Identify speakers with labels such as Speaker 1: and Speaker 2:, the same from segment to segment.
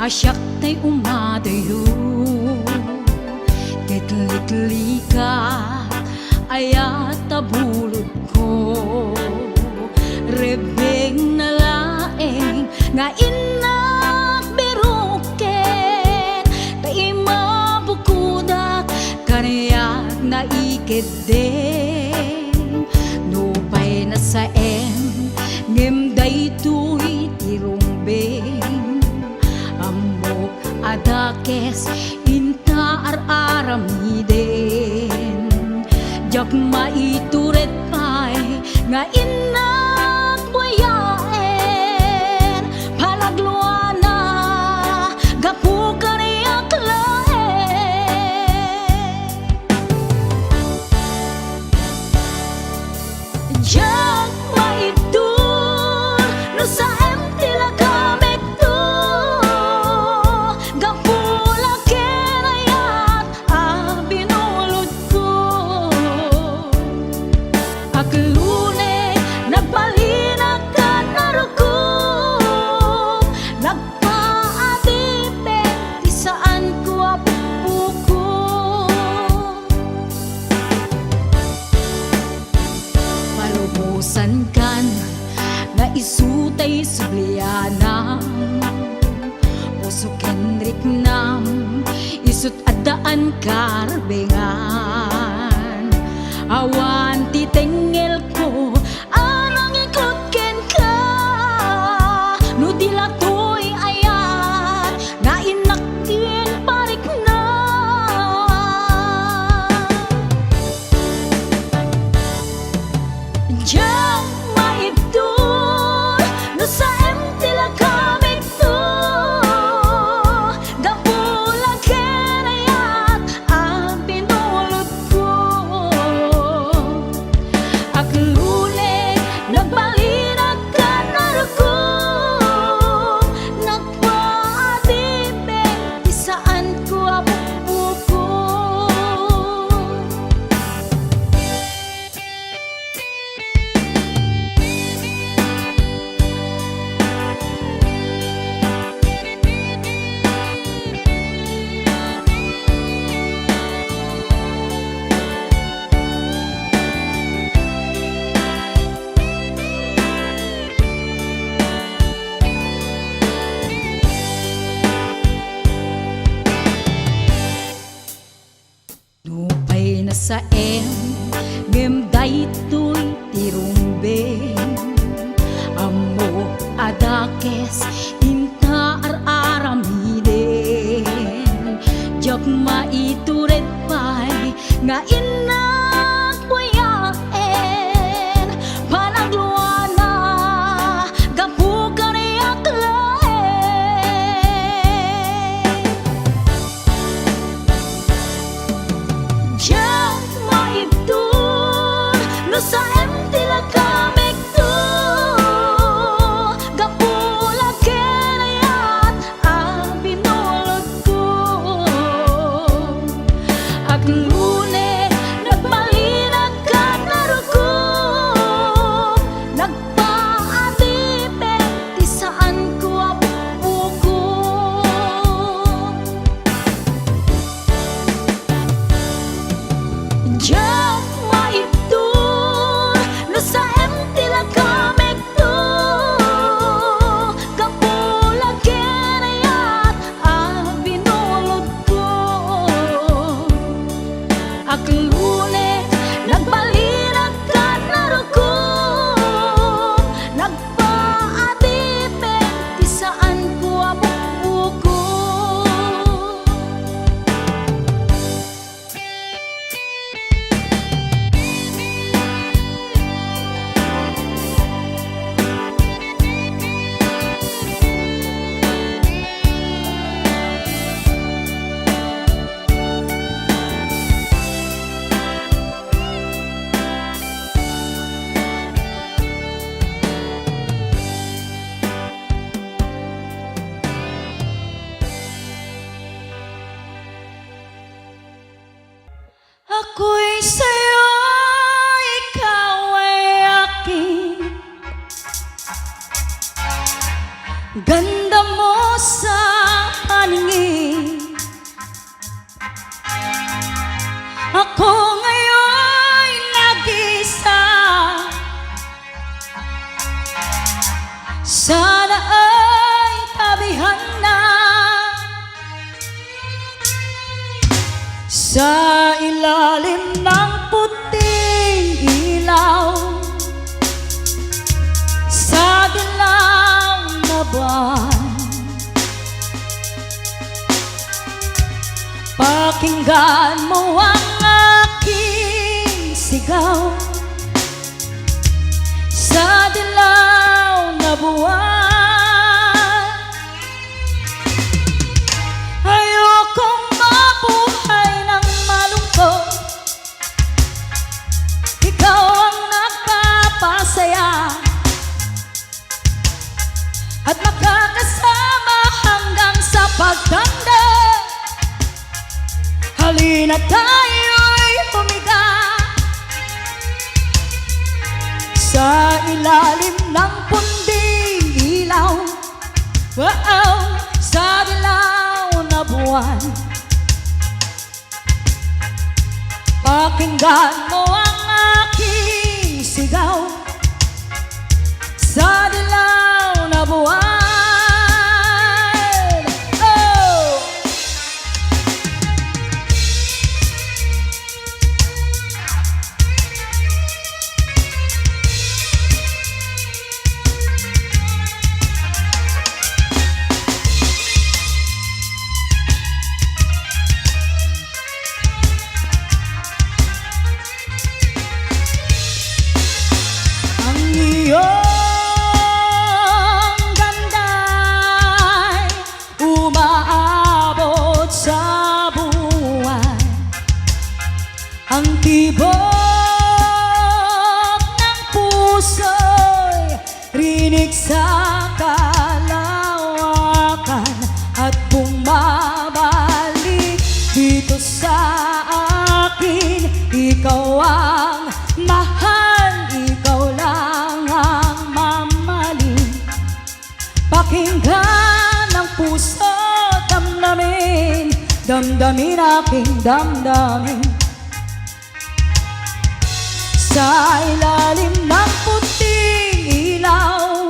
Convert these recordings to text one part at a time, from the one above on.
Speaker 1: Asyak tay umadayo Kitlikli ka ayat tabulod ko Rebeng na laeng nga inak biruken Tay mabukudak kanayak na ikideng Nupay na sa ngem daytoy tirumbeng Amok adakes inta ar-aramiden Jak maituret pay nga inak buyaen Palagluana gapu kaniyak laen Jak maitur no sa tila kamek to Gapula kenayat binulod ko Aklune nagpalinag ka narukom Nagpaadipin ti saan ko apuko Palubusan kan na isutay sublianam Puso kenrik nam isut adaan karbengan Awan titengel ko anang ikot ken ka No dilatoy ayat nga inaktin parik na Diyan maibdol no sa tila kamik to Gapula kenayat binulod ko Aklune nagbalinag ka narukom Nagpaadipin ti saan ko apuko Nupay na sa ngem daytoy tirumbeng Amo adakes inta ar-aramiden Jak maituret pay nga inak buyaen Panagluana gapu kaniyak laen Jak maibdol no sa tila kamek to Gapula Sa ilalim ng puting ilaw, sa dilaw na buwan, pakinggan mo ang aking sigaw. Sa dilaw na buwan, ayokong mabuhay ng malungkot. Ikaw ang nagpapasaya at makakasama hanggang sa pagtanda. Halina tayo'y humiga sa ilalim ng punding ilaw, wow, sa dilaw na buwan. Pakinggan mo ang aking sigaw sa dilaw na buwan. Iyong ganda'y umaabot sa buwan. Ang tibok ng puso'y rinig sa kalawakan at bumabalik dito sa akin. Ikaw ang mahal, ikaw lang ang mamahalin. Pakinggan ang puso, damdamin, damdamin aking damdamin. Sa ilalim ng puting ilaw,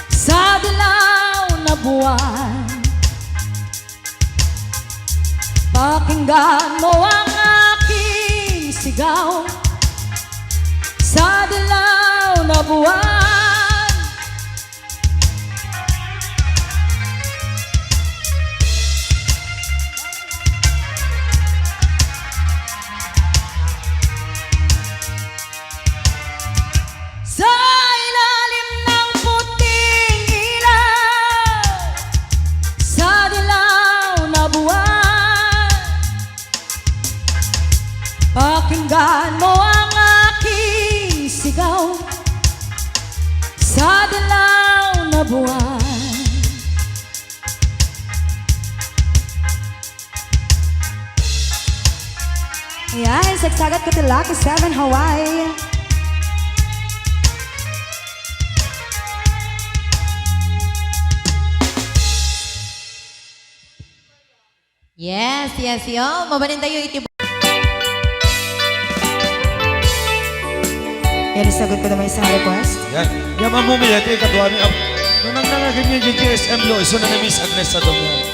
Speaker 1: sa dilaw na buwan, pakinggan mo ang aking sigaw sa dilaw na buwan. Sa ilalim ng puting ilaw, sa dilaw na buwan, pakinggan mo ang aking sigaw sa dilaw na buwan. Ayan, Sagsagat Kutilaki 7 Hawaii.
Speaker 2: Yes, yes, yo. Mabanin tayo iti.
Speaker 3: Yan, isagot ko naman isang request.
Speaker 4: Yan. Yan mamumiyat eh, katuwami. Nung nangnangagin niya yung GSM lo, iso na na Miss Agnes sa doon.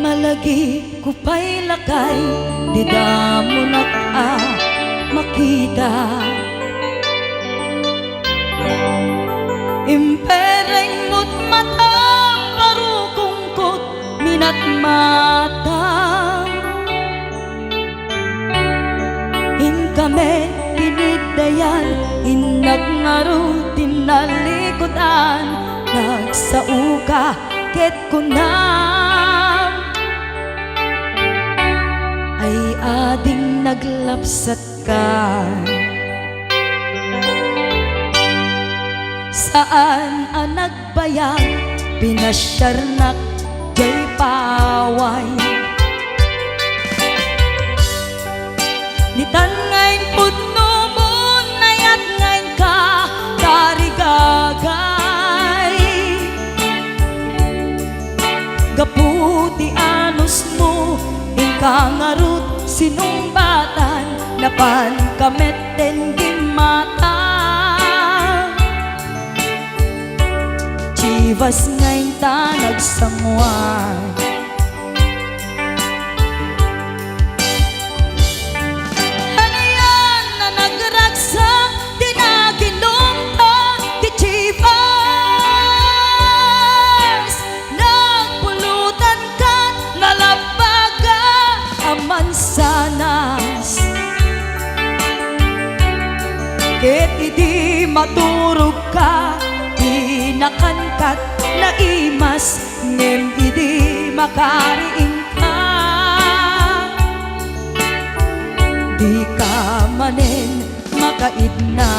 Speaker 1: Malagi ko pa'y lakay, di da mo na makita. Impereng mo't mata, parukungkot, minat mata. Inkame, pinigdayan, inagnaro, tinalikodan, nagsauka, ket kunam. Ay ading naglapsat ka. Saan ang nagbayag, pinasyarnak jay paway. Nitan ngayon pudno mo, nayat ngayon ka, tarigagay. Gaputi anos mo, ikaw ngarut sinumbatan napan kamet den gimata Chivas ngayon ta nagsamuan Ano yan na nagragsak di naginom ta di Chivas Nagpulutan ka nalabaga aman sanas Ket idi maturog ka Nakankat na imas ngem idi makariing ka Di ka manen makaidna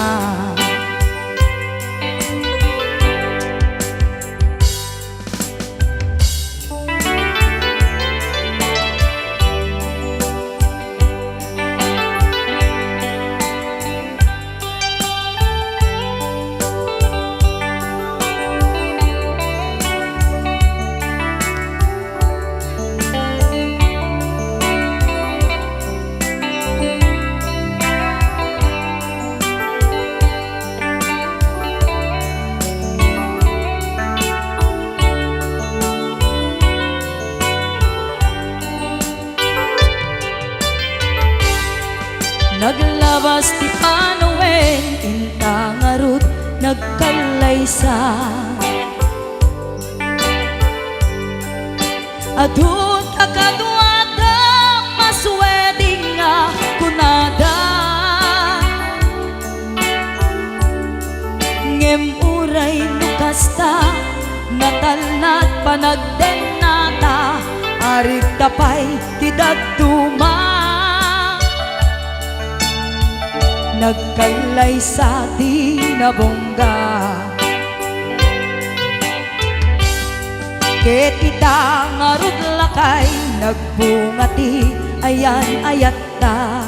Speaker 1: Naglabas ti Panoen intang arut nagkalaysa Adut akaduada masweding nga kunada Ngem uray nukasta natalnat panagdenata Arit tapay ti daduma Nagkailay sa di nabongga Ket ita ngarud lakay nagbungati ayan ayat ta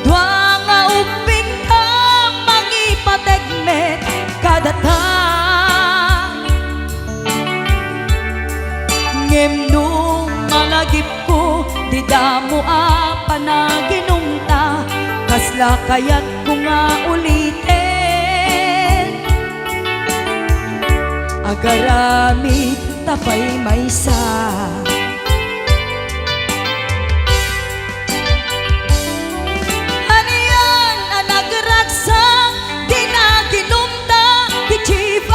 Speaker 1: Dua nga upin ka mangipategmet kadata Ngem nung malagip ko di damo panaginumta kasla kayat ko nga ulitin agaramit tapay maysa Ano yan ang nagragsak di naginumta di Chivas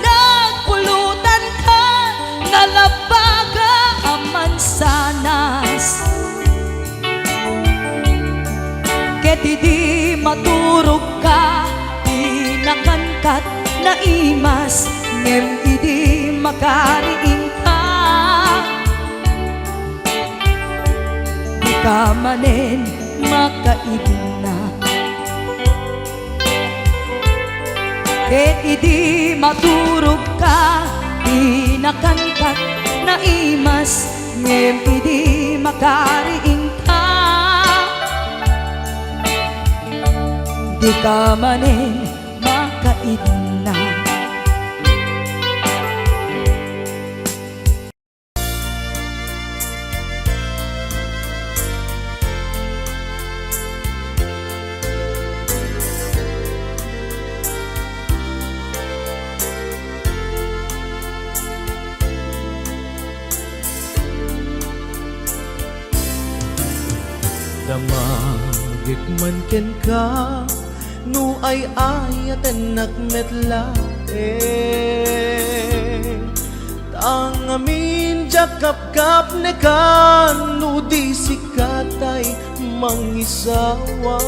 Speaker 1: Nagpulutan ka nalabaga sanas Ket idi maturog ka di nakankat na imas ngem idi makariing ka Di ka manen makaibna Ket idi maturog ka di nakankat na imas ngem idi makariing ka Di ka manen makaidna
Speaker 5: Damagik man ken ka nu ay ayaten nakmetla Tangamin jakap kap ne kan nu di sikatay mangisawan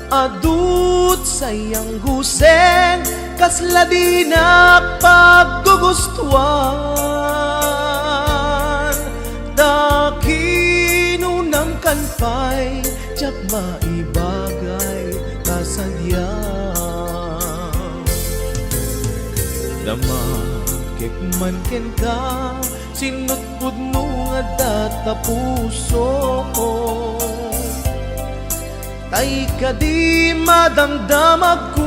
Speaker 5: Adut sayang guseng kasla di paggugustuhan Dakinunang kanpay jak maibagay kasadyang Damakik man ken ka sinutpud mo nga data puso Tay ka di madamdamag ko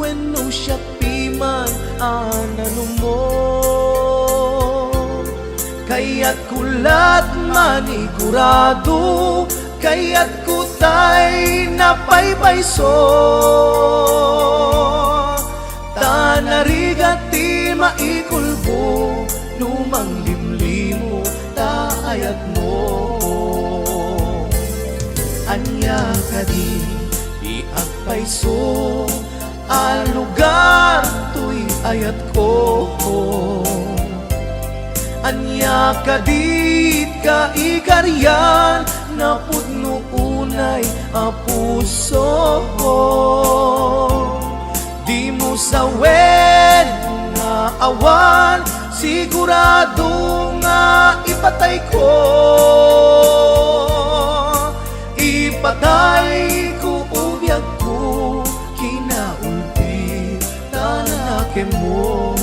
Speaker 5: wenno siya man anano mo. Kaya't kulat manigurado, kaya't kutay napaypayso. Tanarigati maikulbo, numang limlimo taayat mo. Anya ka di iagpayso, ang lugar to'y ayat ko. Anya kadit ka ikaryan, na pudno unay a puso. Di mo sawen nga awan, sigurado nga ipatay ko. Ipatay ko ubiyag ko, kinaulpi tanake mo.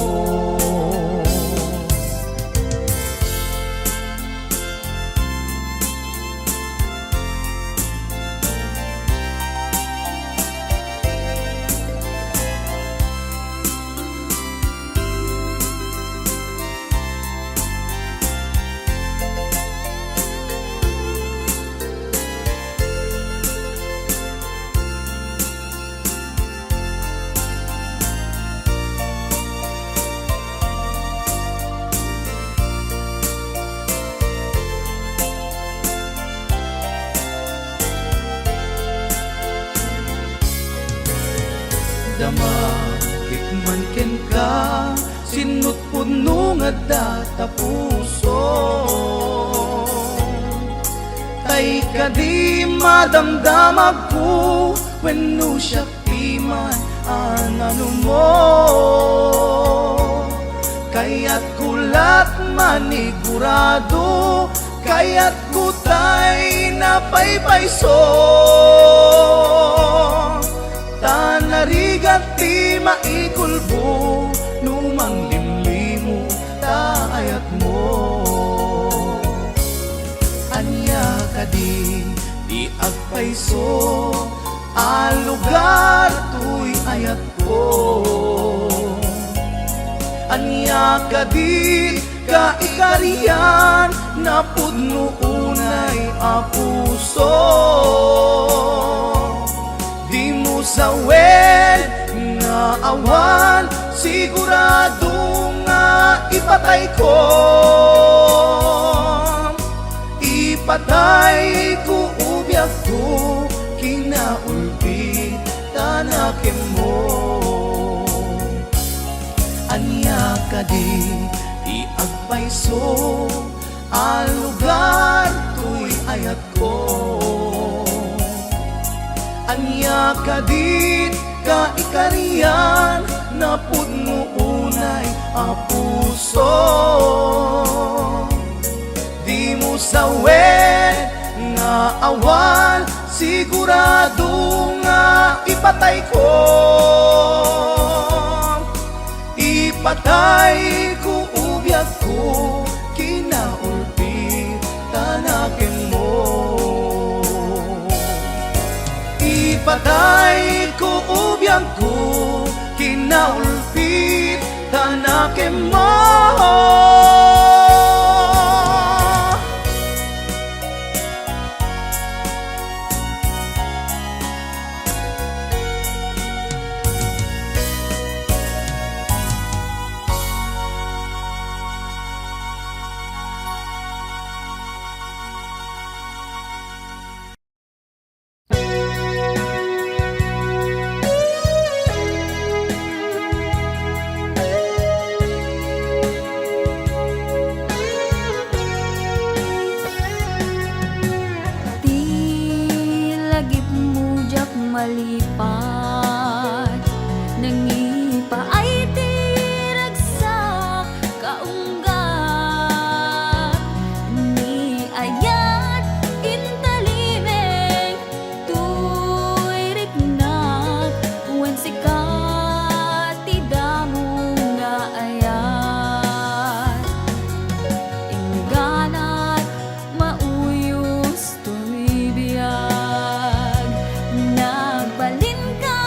Speaker 5: Dama, kikman ken ka, sinut puno nga data puso. Tay ka di madamdamag ko, wenno siya piman anano mo. Kaya't kulat manigurado, kaya't kutay napaypayso. Tanarigati maikulbo, numang limlimo taayat mo. Anya ka di agpayso, ang lugar to'y ayat ko. Anya ka di ka ikariyan, na pudno unay a puso. Di mo sawen nga awan, sigurado nga ipatay ko. Ipatay ko ubiyag ko, kinaulpi tanake mo. Anya ka di agpayso, ang lugar to'y ayat ko. Anya kadit ka ikariyan, na pudno unay a puso. Di mo sawen nga awan, sigurado nga ipatay ko. Ipatay ko ubiyag ko, kinaulpi tanake mo. Ipatay ko ubiyag ko, kinaulpit tanake mo.
Speaker 6: Malipat nangipa ay tiragsak kaunggat ni ayat intalimeng tuy riknak wen sikat tidamo nga ayat ingganat mauyos tuy biyag nagbalin ka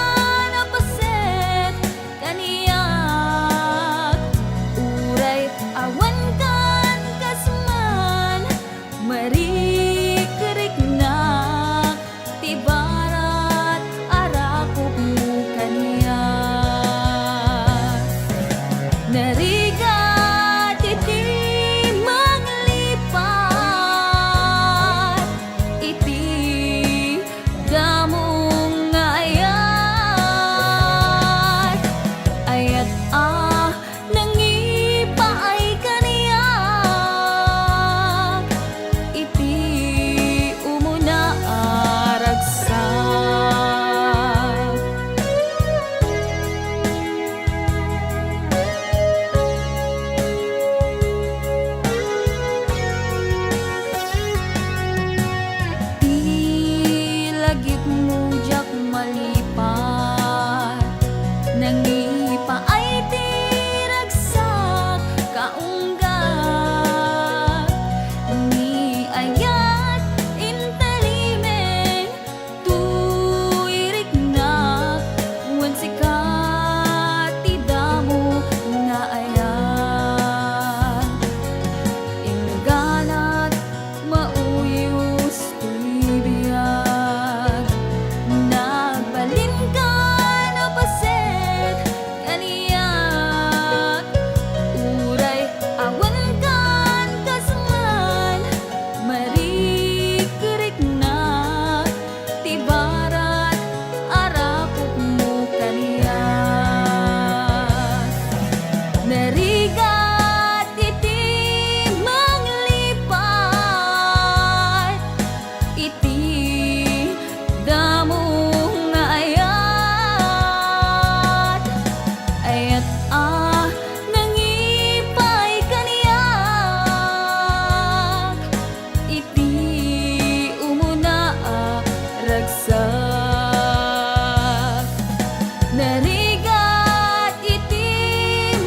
Speaker 6: narigat iti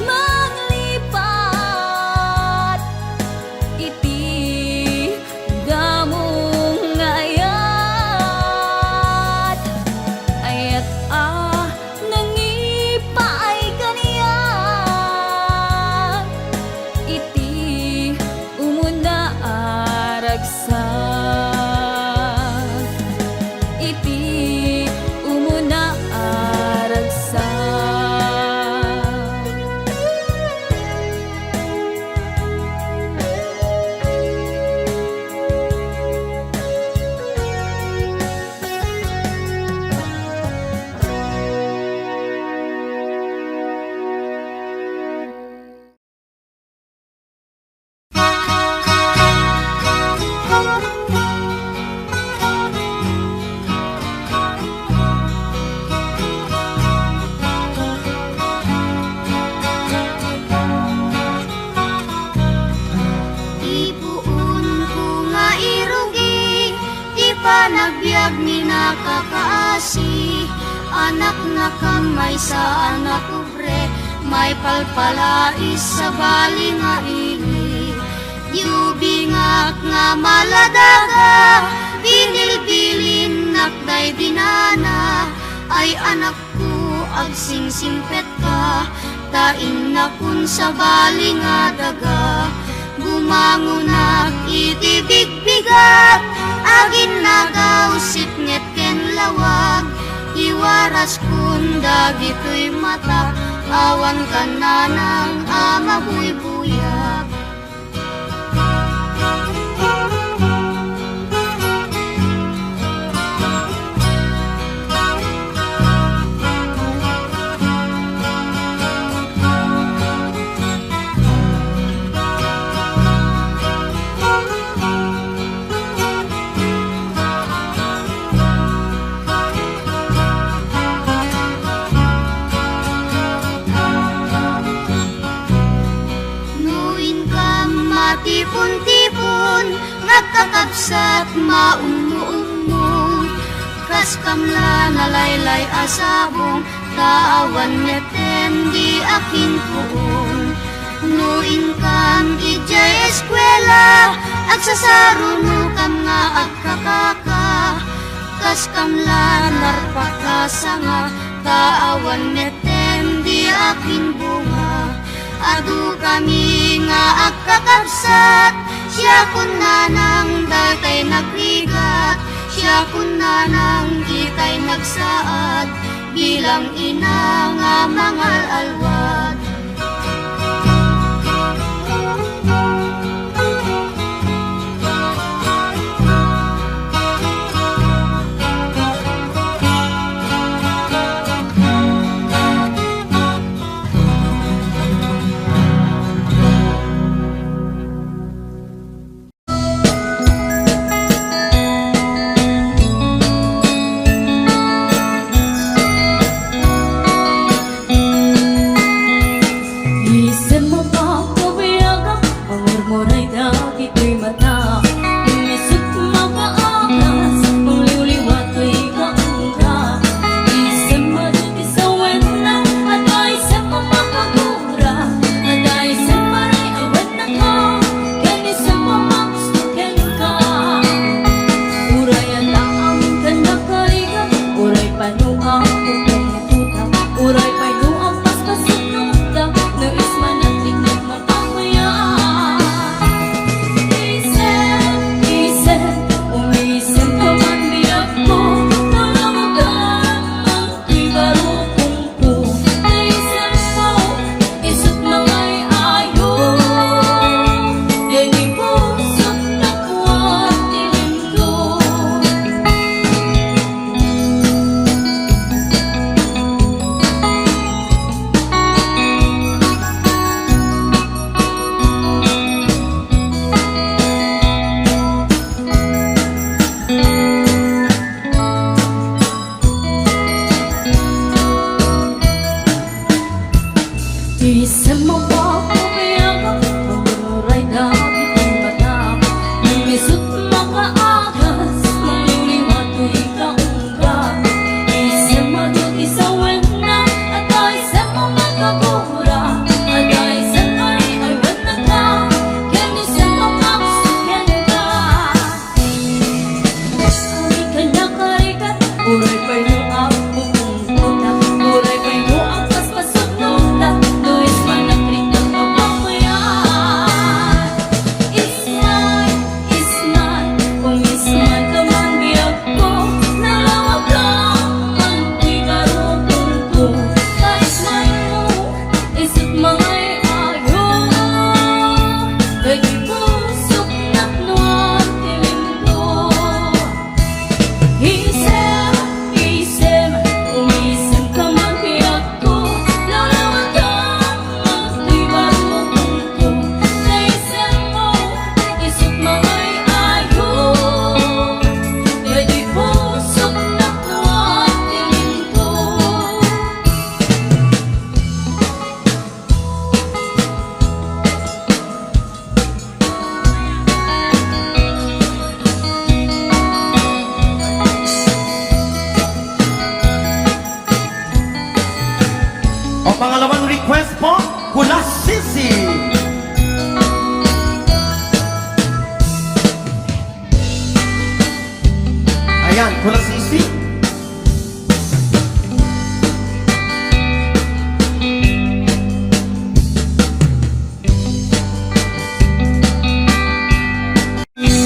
Speaker 6: manglipat, iti damong nga ayat, ayat nangipaay kaniya, iti umuna aragsak, iti umuna aragsak.
Speaker 7: Ipuun ko nga irugi, di pa nagbiag ni nakakaasi. Anak na kamay sa anak ubre, may palpalais sa bali nga ili. Yubingak nga maladaga, binilbilin nakday dinana. Ay anak ko, agsingsingpet ka, tain na kun sa bali nga daga. Bumangunak iti bigbigat, agin nagausip nget ken lawag. Iwaras kun dagitoy mata, awan ka na ng ama buy-buyak. Nuin ka matipon-tipon, nagkakapsat maumuumong. Kas kamla nalaylay asabong, taawan neten di akin puon. Nuin kam ijay eskwela, agsasaruno kam nga agkakaka. Kas kamla narpakasanga, taawan neten di akin bunga. Adu kami nga agkakabsat, siya kun nanang datay nagrigat, siya kun nanang kitay nagsaad, bilang ina nga mangal alwad.
Speaker 6: maupungkota Kulay pa'y mo ang paspasok nota Luis man nagtrik ng mapamayan Is mine Kung is mine ka man biyag ko Nalawag lang ang ikarupong ko Kais mine mo Isip mangay ayo Kay di pusok naknuan tilim ko Isem, umisem ka man biyag ko Nalawag lang ang ikarupong ko Kaisem mo Isip mangay ayo Kay di pusok naknuan tilim ko
Speaker 5: O pangalawang request po, Kula Sisi. Ayan, Kula Sisi.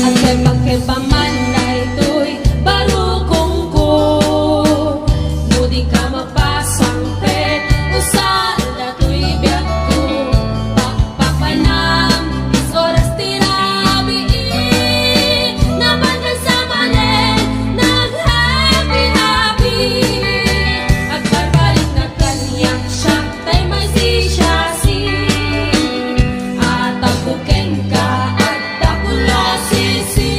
Speaker 6: At kay man na ito'y barukong ko Nudi ka mapasang pet Usan na to'y biyag ko Papapanam Is oras tirabi Nabandan sa manen Nag-happy-happy At barbalik na kanyak siya Tay may si At tapukin ka at takula sisi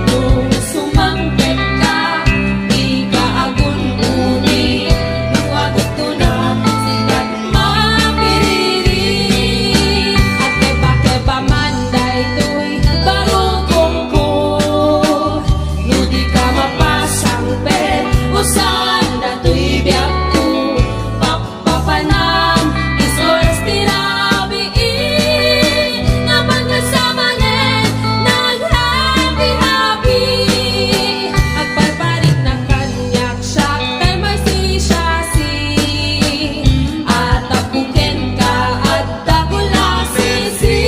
Speaker 6: Nung sumangkit ka, di ka agun-uni Nawagot ko na sigat mapiriri At keba-keba man daytoy barukong ko Nudi ka mapasang pet, usan datoy biyag ko Papapanam, is oras tirabi Naman ka sa manen, nag-happy-happy At barbalik na kanyak siya, kay may si At tapukin ka at takula sisi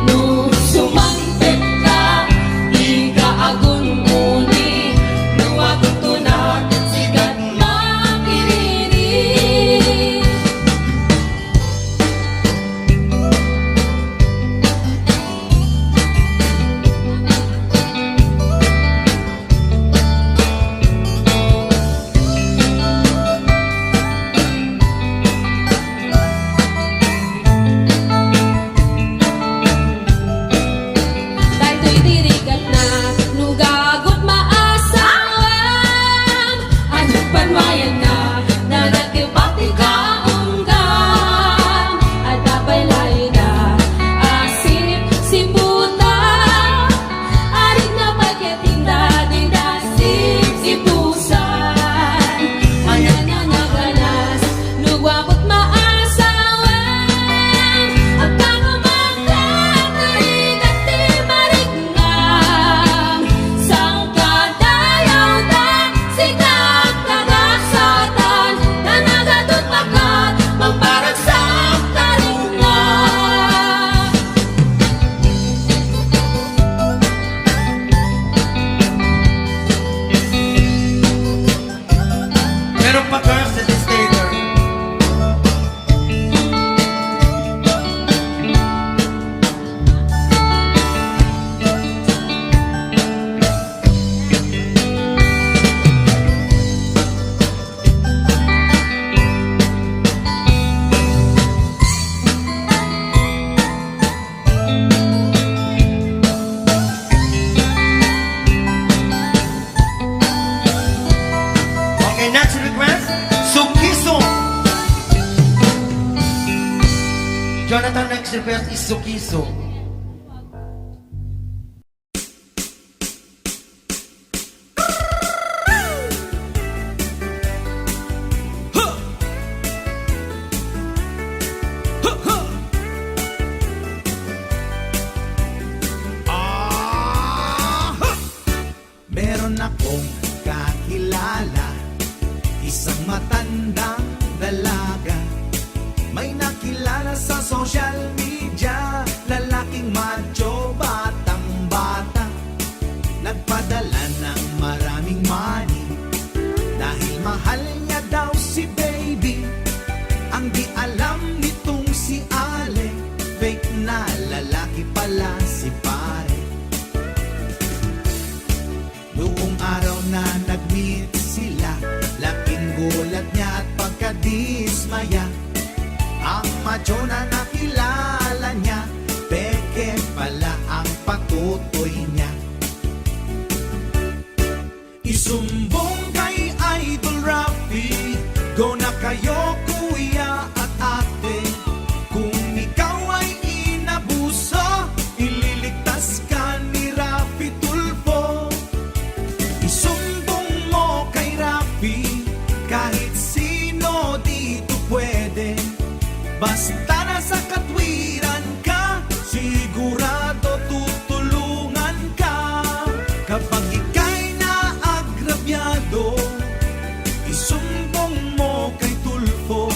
Speaker 6: Nung sumangpit ka, di ka agun-uni Nawagot ko na, sigat makiriri Daytoy dirigat na nugagot maasawan Ano panwayan na nagkipati kaunggam At apay layo na asip si puta Arig na pagkatinda din asip si pusan Ano na nagalas nugwabot maasawan At kakumangkat narigat di marignam Sang kadayaw na sikat nagasatan Na nagatot pakat magparag sa karingan
Speaker 5: Meron pa girls sa Stater. Okay, next request, Sukiso. Jonathan, next request is Sukiso.
Speaker 8: Meron akong kakilala
Speaker 5: matandang dalaga. May nakilala sa social media, lalaking macho, batang bata. Nagpadala ng maraming money dahil mahal niya daw si baby. Ang di alam nitong si Ale, fake na lalaki pala si pare. Noong araw na nag-meet sila, laking gulat niya at pagkadismaya. Ang macho na nakilala niya, peke pala ang patutoy niya. Isumbong kay Idol Rafi, go na kayo kuya at ate. Kung ikaw ay inabuso, ililigtas ka ni Rafi Tulfo. Isumbong mo kay Rafi, kahit sino dito pwede. Basta nasa katwiran ka, sigurado tutulungan ka. Kapag ika'y naagrabyado, isumbong mo kay Tulfo.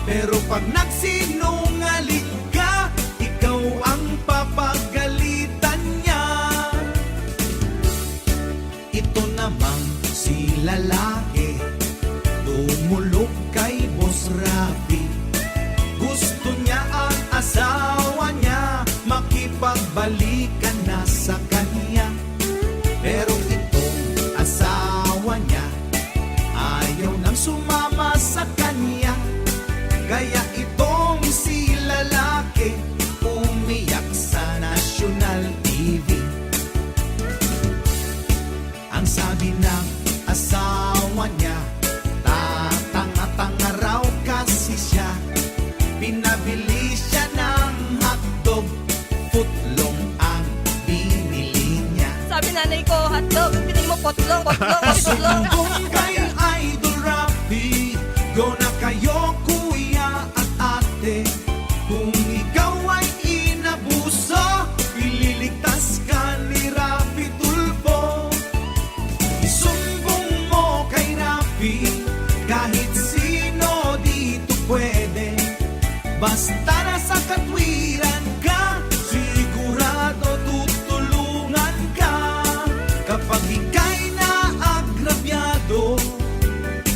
Speaker 5: Pero pag nagsinungaling ka, ikaw ang papagalitan niya. Ito namang si lalaki, tumulog kay Boss Rafi. Gusto niya ang asawa niya, makipagbalikan na sa kanya. Pero itong asawa niya, ayaw nang sumama sa kanya. Kaya itong si lalaki, umiyak sa National TV. Ang sabi ng asawa niya, tatanga-tanga raw kasi siya. Pinabili siya ng hotdog, footlong ang binili niya.
Speaker 1: Sabi nanay ko, hotdog, pinili mo potlong, potlong.
Speaker 5: Kung kay Idol Rafi, go na kayo kuya at ate. Kung ikaw ay inabuso, ililigtas ka ni Rafi Tulfo. Isumbong mo kay Rafi, kahit sino dito pwede. Basta nasa katwiran ka, sigurado tutulungan ka. Kapag ika'y naagrabyado,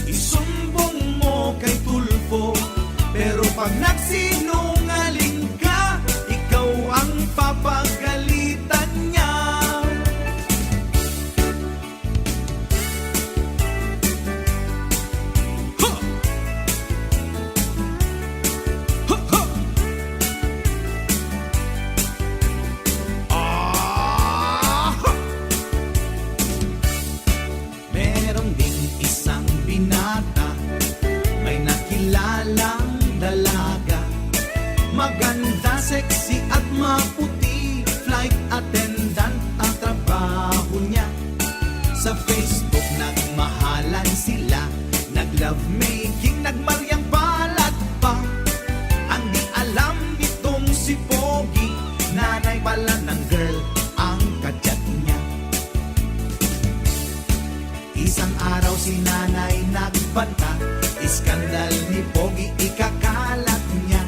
Speaker 5: isumbong mo kay Tulfo. Pero pag nagsinungaling ka, ikaw ang papagalitan niya. Meron ding isang binata, may nakilalang dalaga. Maganda, sexy at maputi, flight attendant ang trabaho niya. Sa Facebook nagmahalan sila, nag-love making, nagmaryang balat pa. Ang di alam nitong si Pogi, nanay pala ng girl ang kadyat niya. Isang araw si nanay nagbanta, iskandal ni Pogi ikakalat niya.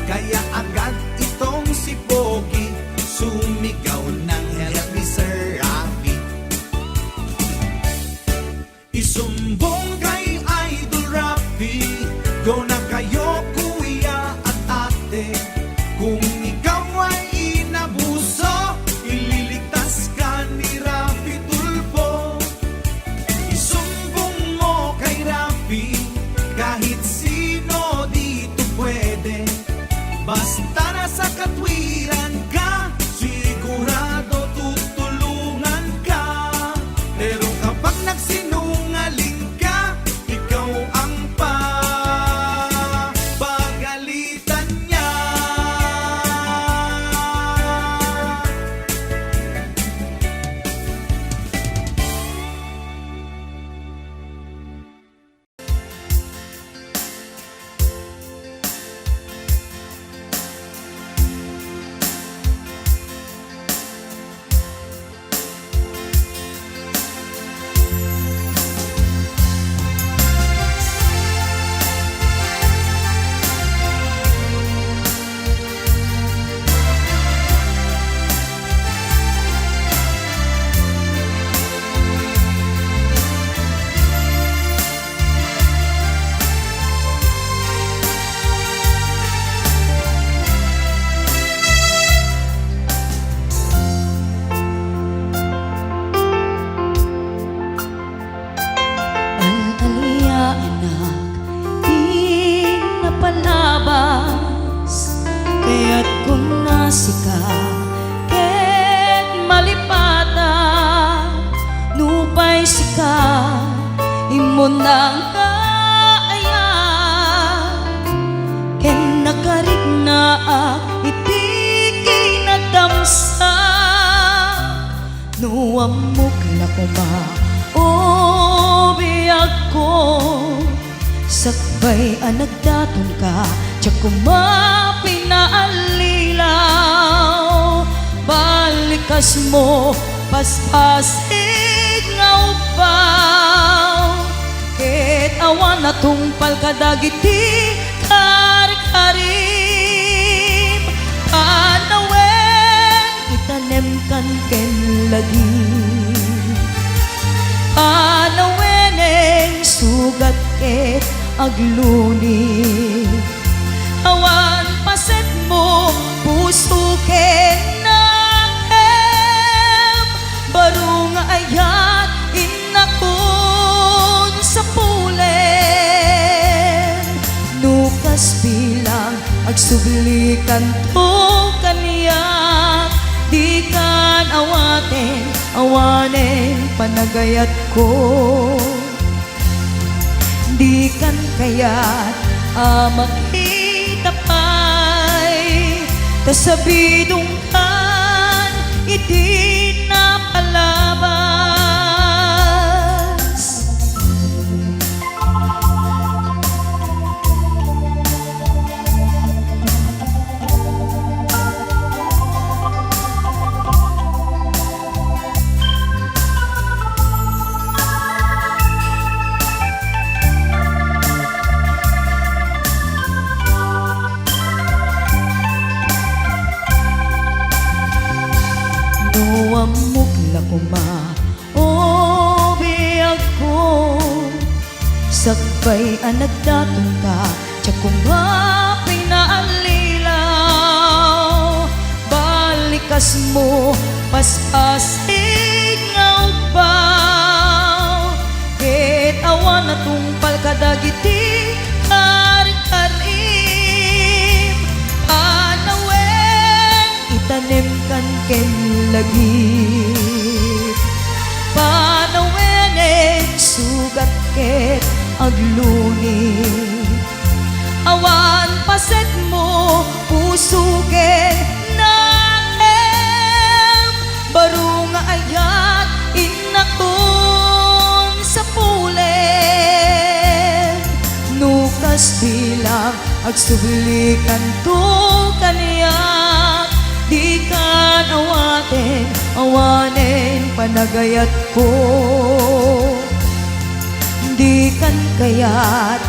Speaker 5: Kaya agad itong si Pogi, sumigaw ng help me Sir Rafi. Isumbong kay Idol Rafi, go na kayo kuya at ate. Kung ikaw ay inabuso, ililigtas ka ni Rafi Tulfo. Isumbong mo kay Rafi, kahit sino dito pwede. Basta nasa katwiran ka, sigurado tutulungan ka. Pero kapag nagsinungaling ka, ikaw ang papagalitan niya.
Speaker 1: panagayat kong nasika ket malipata nupay sika imo nang kaaya ken nakarit na iti kinadamsa nuamok na kuma o biyag ko sakbay anagdaton ka tiyak kuma pinaalilaw balikas mo paspasig nga upaw ket awan na tungpal kadagiti karim panawen itanem kan ken lagi panaweneng sugat ket agluni awan paset mo puso ken nakem baro nga ayat inakon sa pulen nukas bilang agsublikan to kaniya di kan awanen panagayat ko di kan kayat makita pa'y tasabidong kan iti na palabas nuamok la kuma o biyag ko sakbay anagdaton ka tiyak kuma pinaalilaw balikas mo paspasig nga upaw ket awan na tungpal kadagiti karim panawen itanem kan ken lagi panaweneng sugat ket agluni awan paset mo puso ken nakem baro nga ayat inakon sa pulen nukas bilang agsublikan to kaniya di kan awanen panagayat ko di kan kayat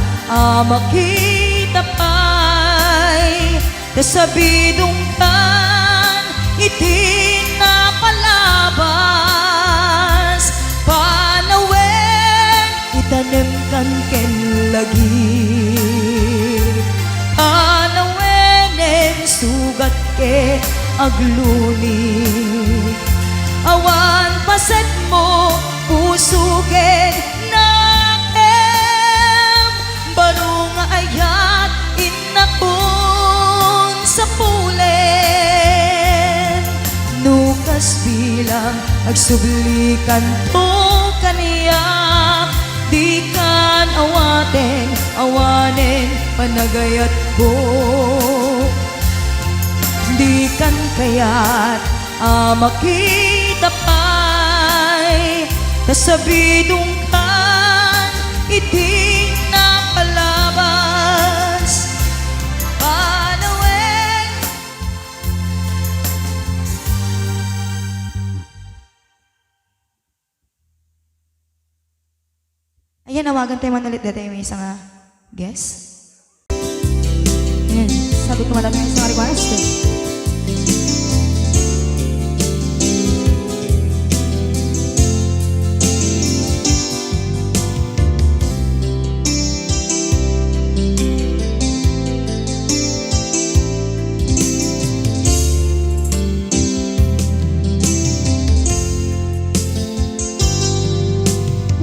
Speaker 1: makita pa'y kasabidong kan iti na palabas panawen itanem kan ken lagi panaweneng sugat ket agluni awan paset mo puso ken nakem baro nga ayat inakon sa pulen nukas bilang agsublikan to kaniya di kan awanen panagayat ko di kan kayat makita pa'y kasabidong kan iti na palabas panawen.
Speaker 3: Ayan, nawagan tayo man ulit dito yung isang guest. Ayan, sabi ko malami yung isang request.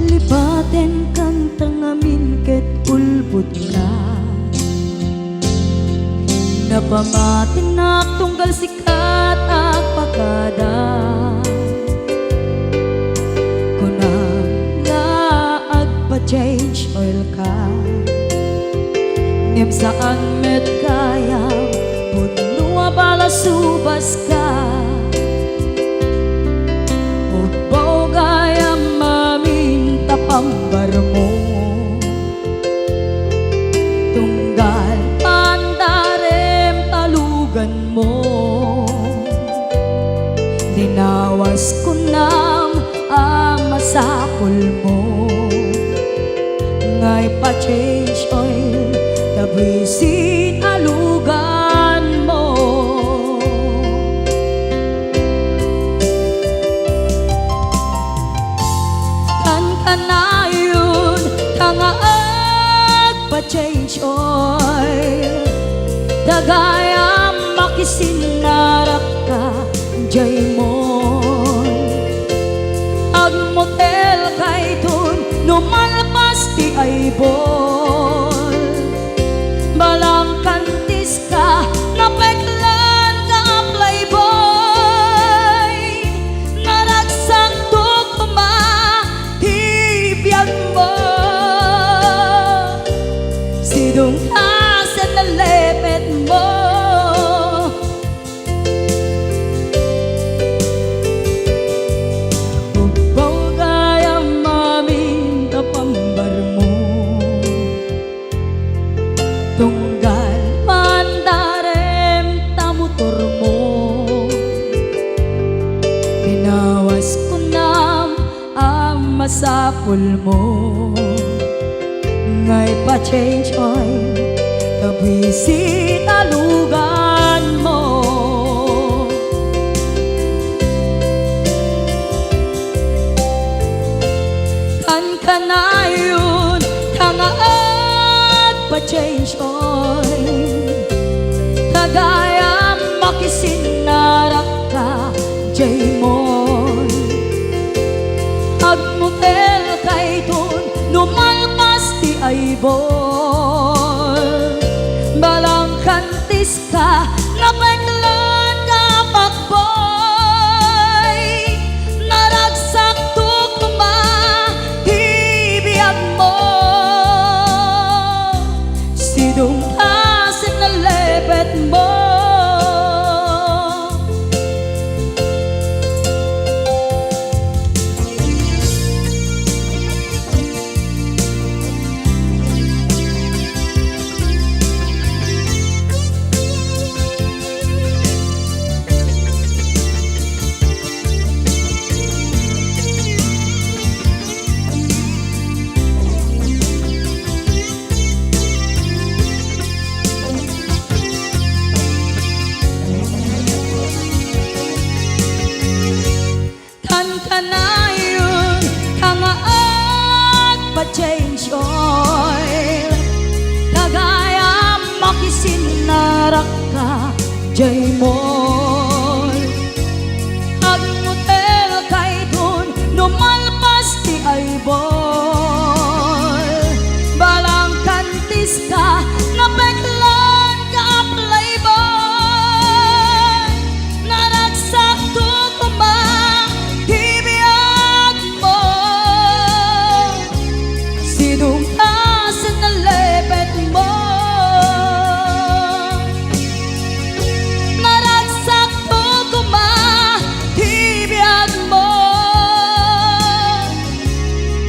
Speaker 1: Lipaten kang tangamin ket ulbut ka na
Speaker 6: Napamatinak tunggal sikat at pagkada Kunang laag pa-change oil ka Ngem saan met kaya Punua bala subas ka Ubaw gaya maminta pambar mo Tunggal pandarem talugan mo Dinawas ko nang masapol mo Ngay pa-change oil Tabisin alugan mo Kan kanayon Tangaag pa-change oil Dagayam makisinarak ka Jay mo Ag motel kay dun Numalpas ti ay bol Balang kantis ka Napeklan ka playboy Naragsak to kuma Tibiyag mo Sidong ka sa nalepet mo Ubaw gaya maminta pambar mo Tunggal pandarem tamutor mo Binawas ko na masapol mo Ngay pa-change oil Tabisin alugan mo Kan kanayon Tangaat pa-change oil Kagaya makisinarak ka Jay mo Agmutel kay dun Numalpas ti ay bol Balang kantis ka Napeklan ka pakboy Naragsak to kuma Tibiyag mo Sidong ka sa nalepet mo Kanayon Tangaat pa-change oil Kagaya makisinarak ka Jay mall Agmutel kay dun Numalpas ti ay bol Balang kantis ka Napeklan ka playboy Naragsak to kuma Tibiyag mo Sidong ka sa nalepet mo Naragsak to kuma Tibiyag mo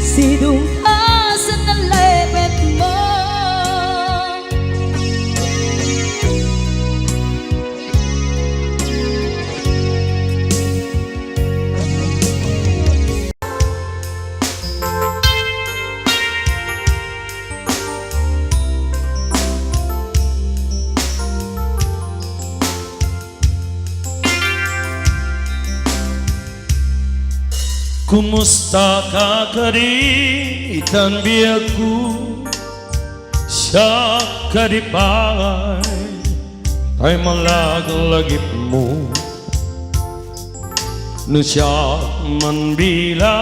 Speaker 6: Sidong ka sa nalepet mo
Speaker 4: Kumusta ka kari itan biyaku Siya karipay Ay malaglagip mo No siya man bila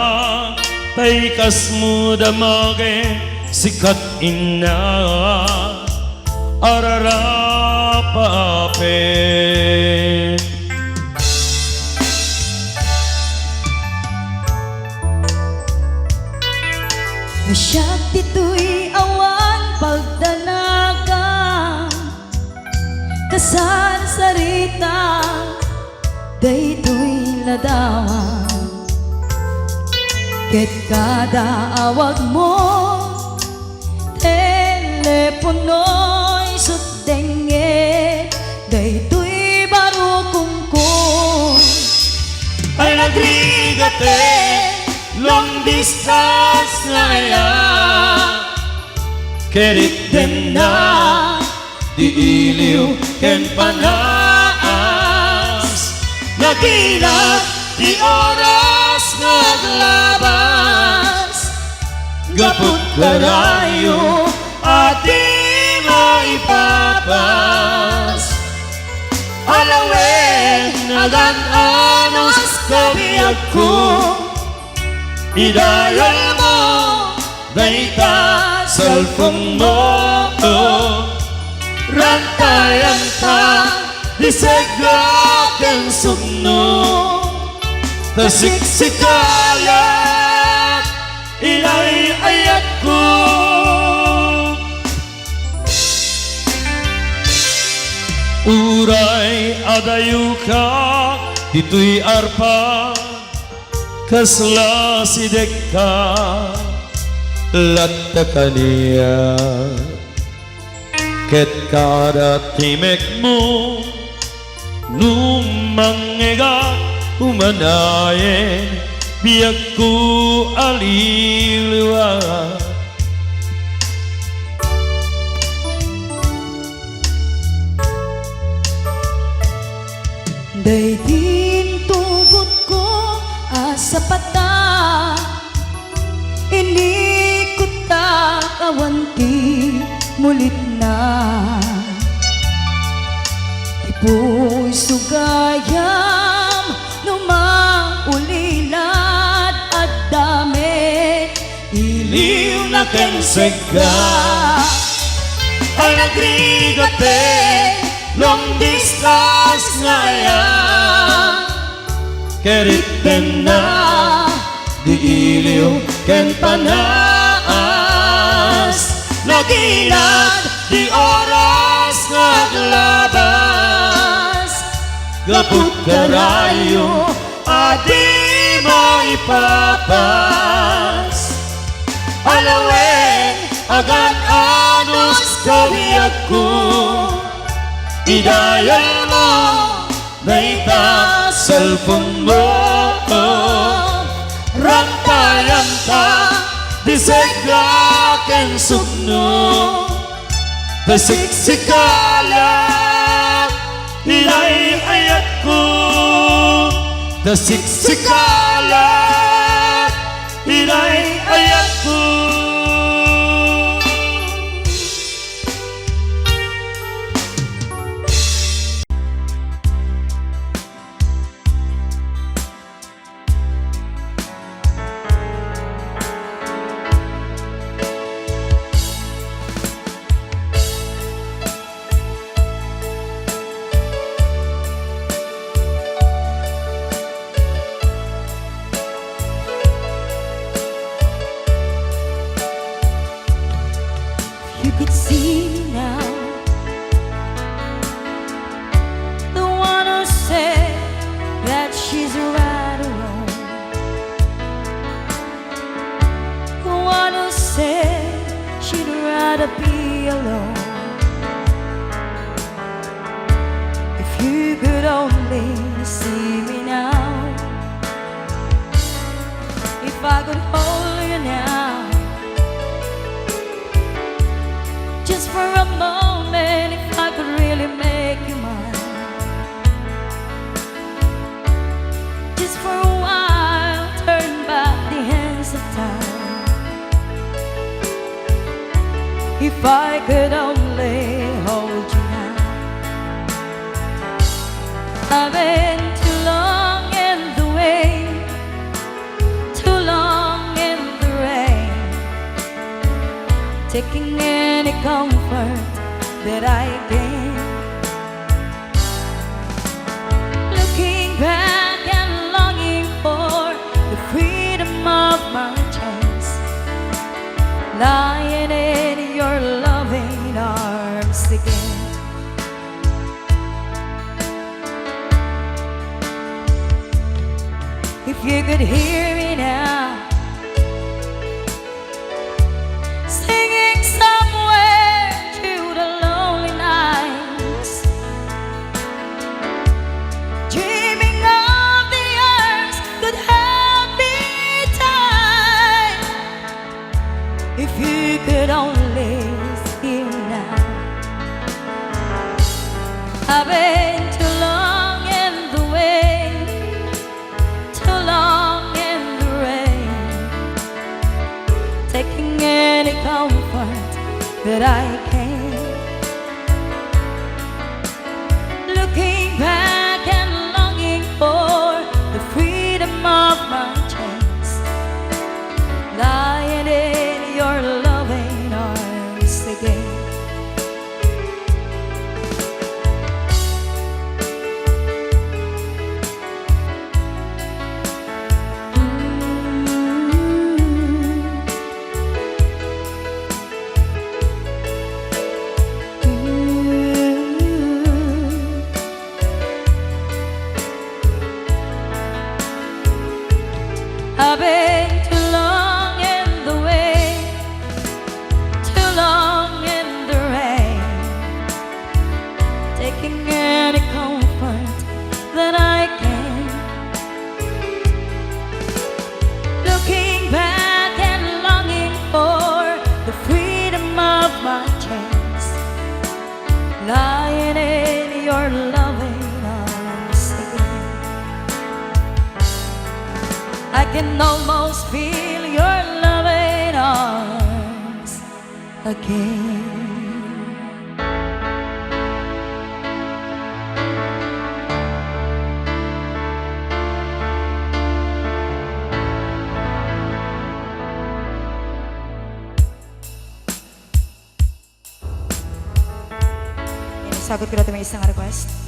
Speaker 4: Tay kas mo damage Sikat ina Ararapa akin.
Speaker 1: Nasyak dito'y awan pagdanagan Kasan sarita dayto'y ladawan Ket kada awag mo telepono'y sutdenge dayto'y barukungkong
Speaker 4: Ay nagrigate long distance na ya Kerit din na di iliw ken panas Nagilat di oras naglabas Gapot karayo at di maipapas Alawen nagan-anos kabiyag ko Idayal mo Dayta cellphone mo Rantayan ta Disegla ken sugno Tasiksikalat Ilay ayat ko Uray adayu ka Dito'y arpa Kasla sidek ka Latta kaniya Ket kada timek mo Numangega umanayen Biyak ko aliliwa
Speaker 1: Daytin tugot ko asa pata Inikot ta kawanti mulit na Ipo'y sugayam Numaulilad at damit Iliw na ken sega
Speaker 4: Ay nagrigate long distance na ya Kerit din na di iliw ken panas Nagilat di oras naglabas Gapot karayo at di maipapas Alawen agan-anos kabiyag ko Idayal mo Dayta cellphone mo Rantayan ta Disegla ken sugno Tasiksikalat Ilay ayat ko Tasiksikalat Ilay ayat ko
Speaker 1: You could see now the one who said that she's right or wrong, the one who said she'd rather be alone. If you could only see me now, if I could hold you now. Just for a moment, if I could really make you mine. Just for a while, turn back the hands of time. If I could only hold you now. I've been too long in the way, too long in the rain, taking any comfort that I gain. lying in your loving arms again. If you could hear me now, singing somewhere through the lonely nights, dreaming of the arms could help me time. If you could only hear now, I've been too long in the wind, too long in the rain, taking any comfort that I can, looking back and longing for the freedom of my chains, lying in your loving arms again. I've been too long in the wind, too long in the rain, taking any comfort that I can, looking back and longing for the freedom of my chains, lying in your loving arms again. I can almost feel your loving arms again.
Speaker 3: Sagot ko na ito may isang request.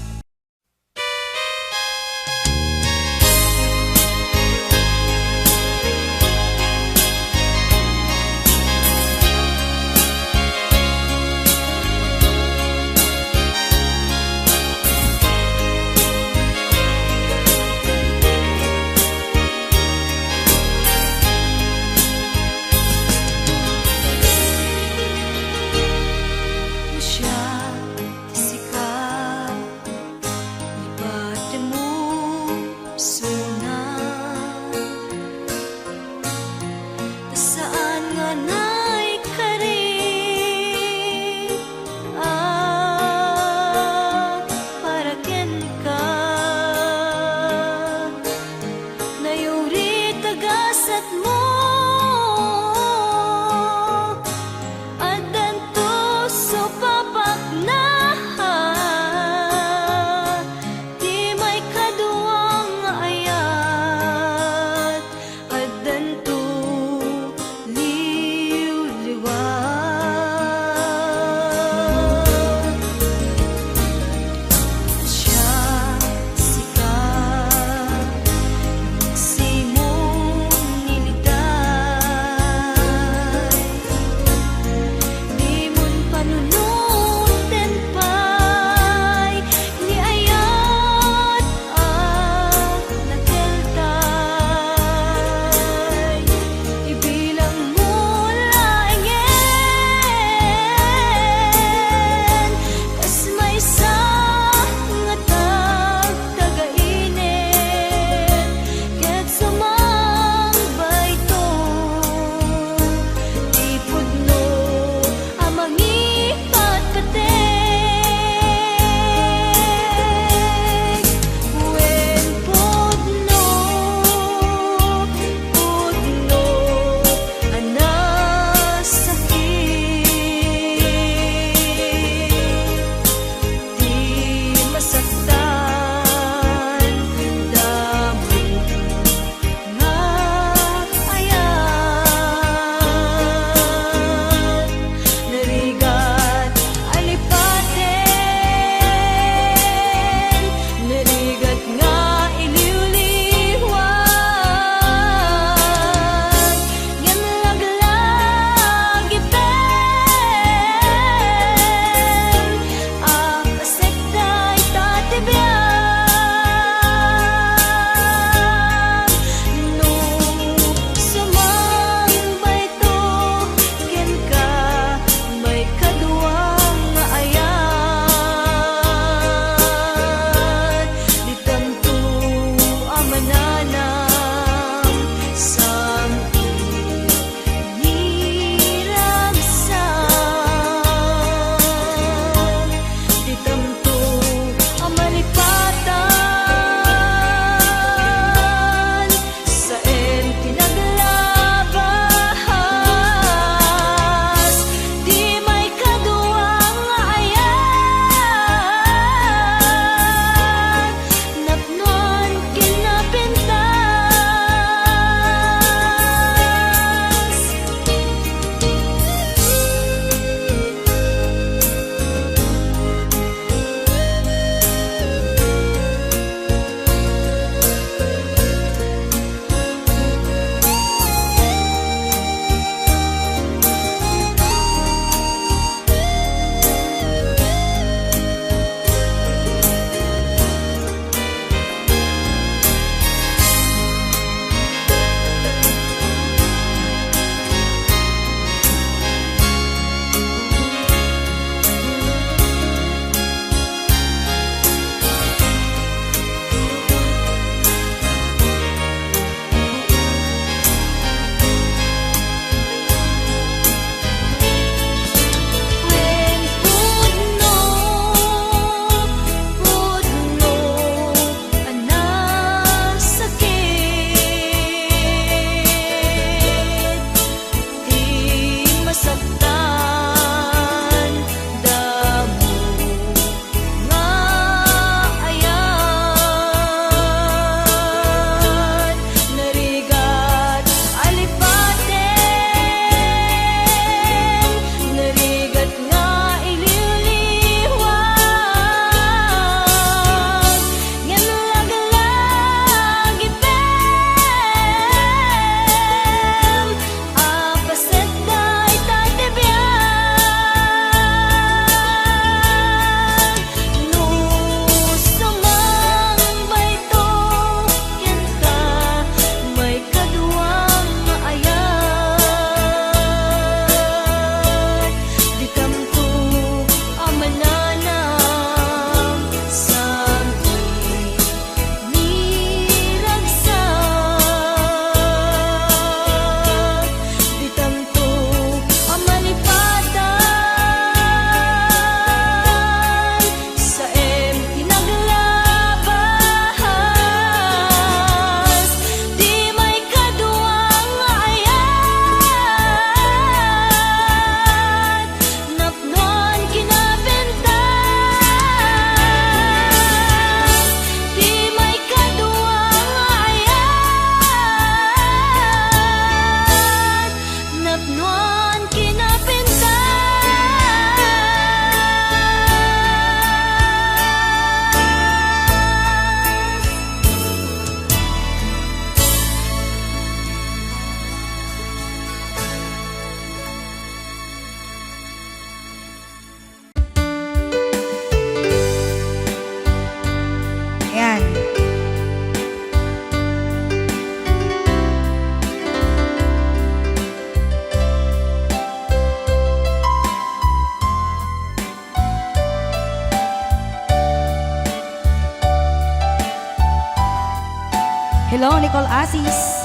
Speaker 3: Hello, Nicole Asis.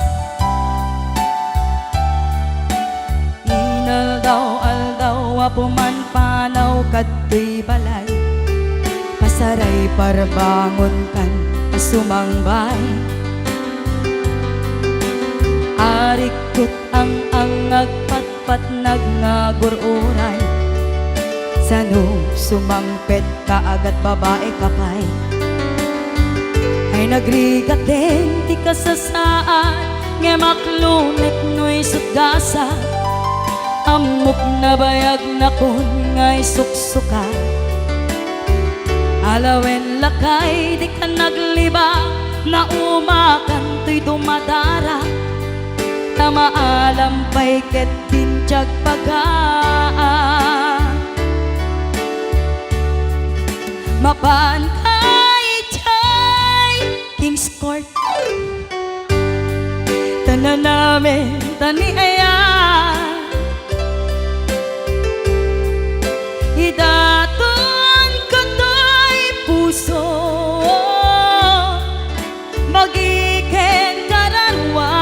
Speaker 1: Inaldaw-aldaw apuman panaw kadtoy balay, pasaray parbangon kan pasumangbay. Arikot ang agpatpat nagnagururay, sano sumangpet kaagat babae kapay. Ay nagrigat din ti kasasaan, nga maklunit no'y sutgasa, amok na bayag na kun nga'y suksuka. Alawen lakay di ka nagliba, na umakan to'y dumadara, tamaalam pa'y ket tintyag pagaan. Mapan kay chay King's Court, tanan namin tani ayan, idaton ko to'y puso, magiken karanwa,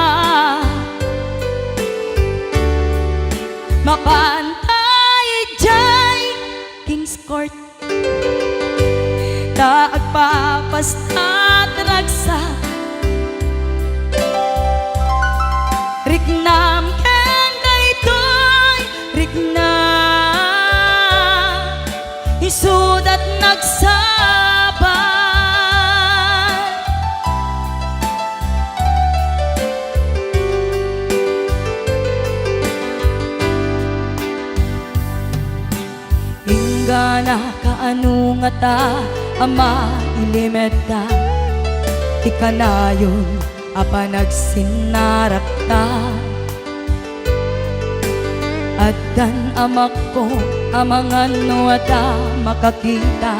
Speaker 1: mapantay jay King's Court, taagpapastat ragsa, riknam ken daytoy riknam, isudat nagsaban. Ingana kaanu nga ta ama ilimeta, ti kanayon apa nagsinarakta. Addan amak ko amangan no ata makakita,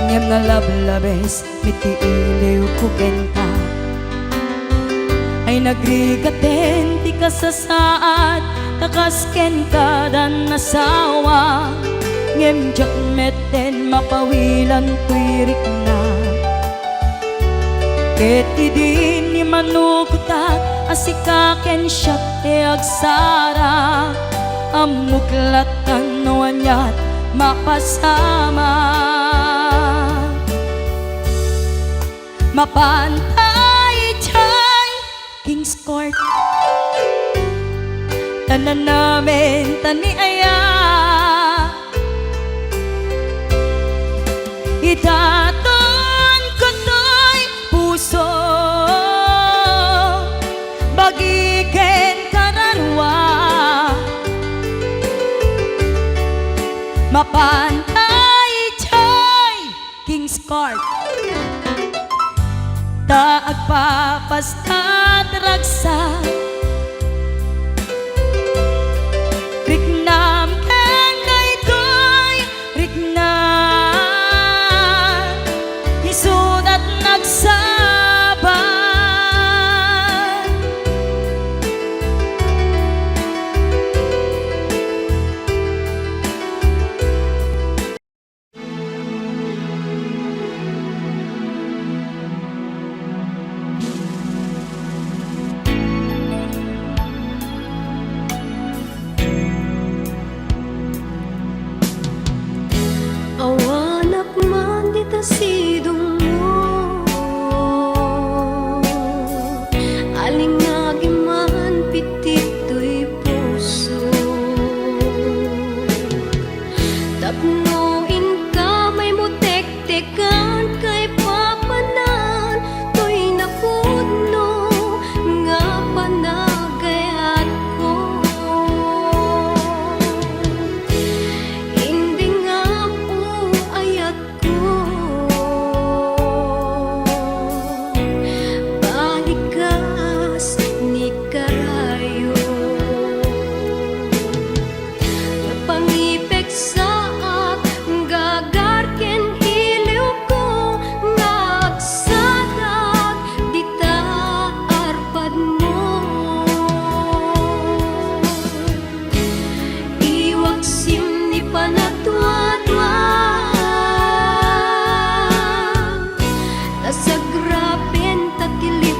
Speaker 1: ngem na lablabes miti iliw kukenta. Ay nagrigaten ti kasasaad, takasken ka dan nasawa, ngem jak meten mapawilan tuirik na. Ket idin ni manugutat, asikaken siya te agsara, amuklatan no anyat mapasama. Mapantay jay King's Court, tanan namin tani aya, idaton ko to'y puso, bagiken karanwa, mapantay jay King's Court, taagpapastat ragsa, riknam ken daytoy riknam, isudat nagsaban.
Speaker 6: Awanak man di ta sidong mo, alingagi man pitik to'y puso. Tapnoin ka may mutek-tekan, kay papanan to'y napudno, nga panagayat ko. Hindi nga po ayat ko, balikas ni kayo. Pangipek saat gagarken iliw ko, ngagsadag di ta arpad mo. Iwaksim ni panatwa-twa, tasagraben tatilip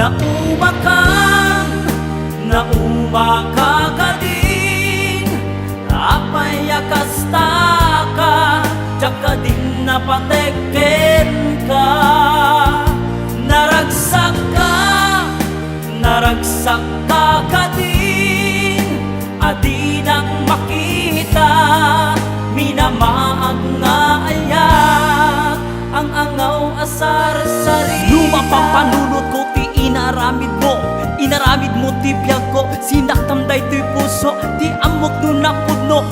Speaker 8: Naumakan, naumaka din, apay akastaka, tsaka din napateken ka. Naragsak ka din, adi nang makita, minamaag nga ayak, ang angaw asar sari. Lumapampanunod ko ti inaramid mo ti biyag ko, sinaktam day ti puso, ti amok no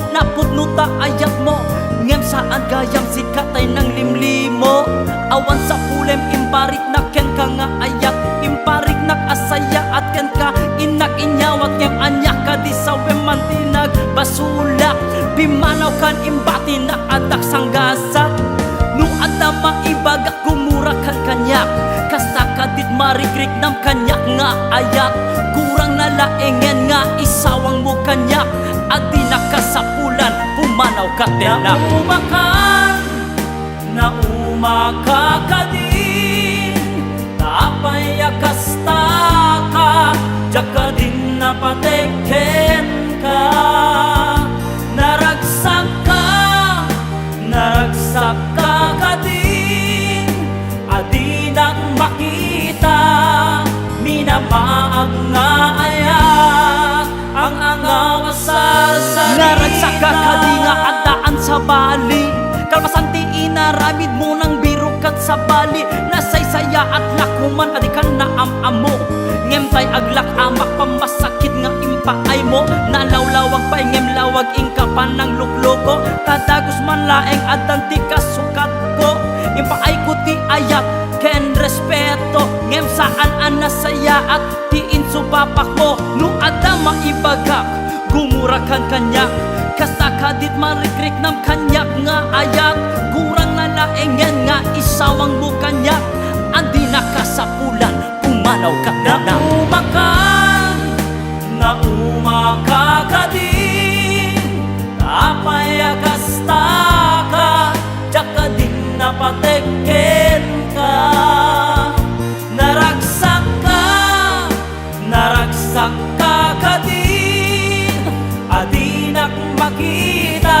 Speaker 8: napudno ta ayat mo. Ngem saan gayam si katay ng limlimo, awan sa pulem imparik na ken ka nga ayat, imparik nak asaya at ken ka inak inyawat ngem anyak ka di sa wemantinag basulak, bimanaw kan imbati na adak sanggasa. No adda maibagak gumura kan kanyak, kasta kadit marikrik nam kanyak nga ayat, kurang nalaengen nga isawang mo kanyak, adi nakasapulan pumanaw ka tenak. Naumaka ka din, tapay akastaka, tsaka din napateken ka. Naragsak ka din, adi nang makita, minamaag nga ayak, ang angaw asar sari. Naragsak ka di nga adaan sa bali, kalmasan ti inaramid mo ng birukat sa bali, nasaysaya at lakuman adi kan naamamo, ngem tay aglak amak pamasakit nga impaay mo, nalawlawag pa ngem lawag ingkapan ng lukloko, tadagos man laeng adanti kasukat ko, impaay ko ti ayat ken respeto, ngem saan an nasaya at ti insubapak mo. No ada maibagak gumurakan kanyak, kasta kadit marikrik nam kanyak nga ayat, kurang nalaengen nga isawang mo kanyak, andi nakasapulan pumanaw ka na. Naumaka ka din, apay akastaka, tsaka din napateken ka. Naragsak ka din, adi nak makita,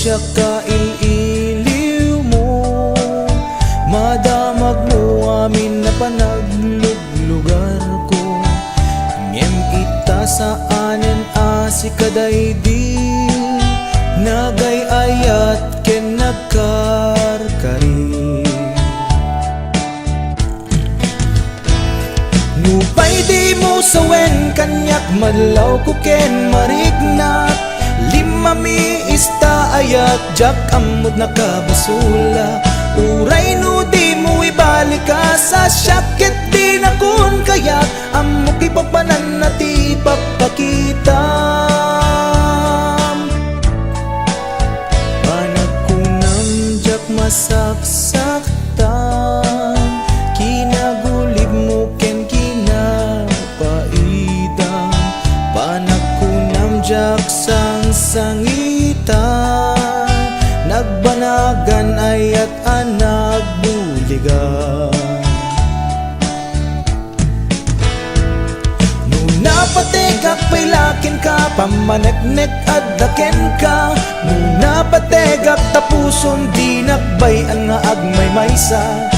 Speaker 5: siya kaililiw mo, madamag mo amin na panagluglugar ko. Ngem ita sa anen asi kaday di, nagay ayat ken nagkarkari. Nupay di mo sawen kanyak madlaw ko ken marignat, lima mi ista ayat jak amod nakabasula. Uray no di mo ibalik ka sa syakit di na kun kayak, amok ipapanan na ti papakitam. Panagkunam jak masaksaktan, kinagulib mo ken kinapaitam. Panagkunam jak sang-sangitan, nagbanagan ayat anak buligan. Napategak pailakin ka, pamaneknek adlaken ka. Muna pategak tapuson di nakbayan nga agmay maysa.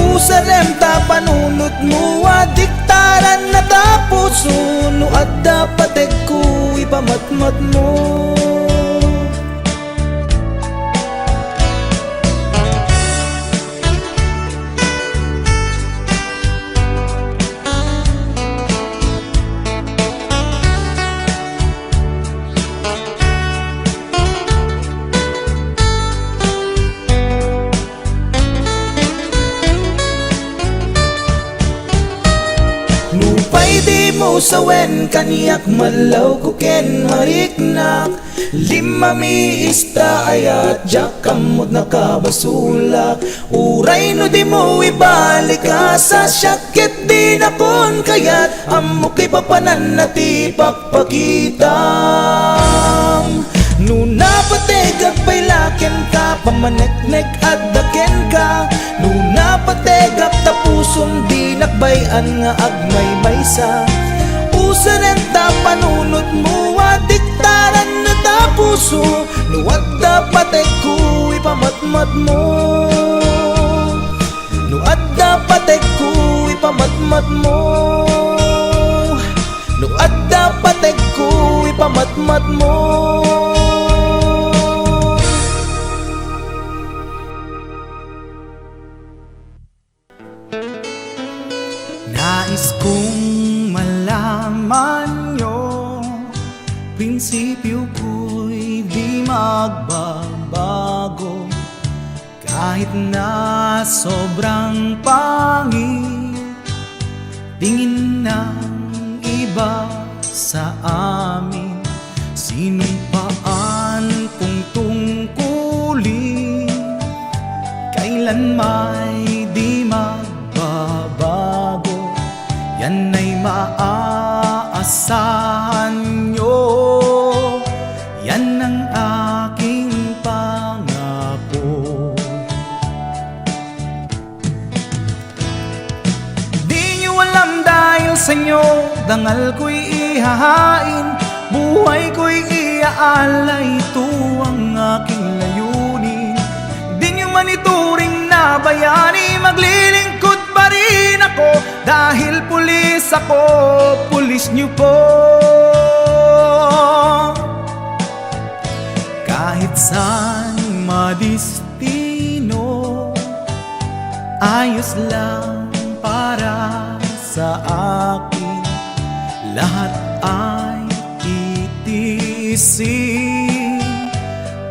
Speaker 5: Usarem ta panunot mo adiktaran na tapuson, no adda patek ko ipamatmat mo. Nupay di mo sawen kaniyak malaw ko ken mariknak, lima mi ista ayat jak kamot nakabasulak. Uray no di mo ibalik ka sa syakit di na kon kayat, amok kay papanan na ti pakpakitam. Nuna pategak pailaken ka, pamaneknek addaken ka. Nuna pategak tapuson di nakbayan nga agmay maysa. Usaren ta panunot mo adiktaran na tapuso, nuwag dapat ko ipamatmat mo. Nuwag dapat ko ipamatmat mo. Nuwag dapat ko ipamatmat mo. Nais kong malaman nyo, prinsipyo ko'y di magbabago. Kahit na sobrang pangit tingin ng iba sa amin, sinumpaan kong tungkulin, kailan may di magbabago. Yan ay maaasahan nyo, yan ang aking pangako. Di nyo alam dahil sa inyo, dangal ko'y ihahain, buhay ko'y iaalay, ito ang aking layunin. Di nyo man ituring na bayani, maglilingkod pa rin ako, dahil pulis ako, pulis nyo po. Kahit saan madistino, ayos lang para sa akin. Lahat ay titiisin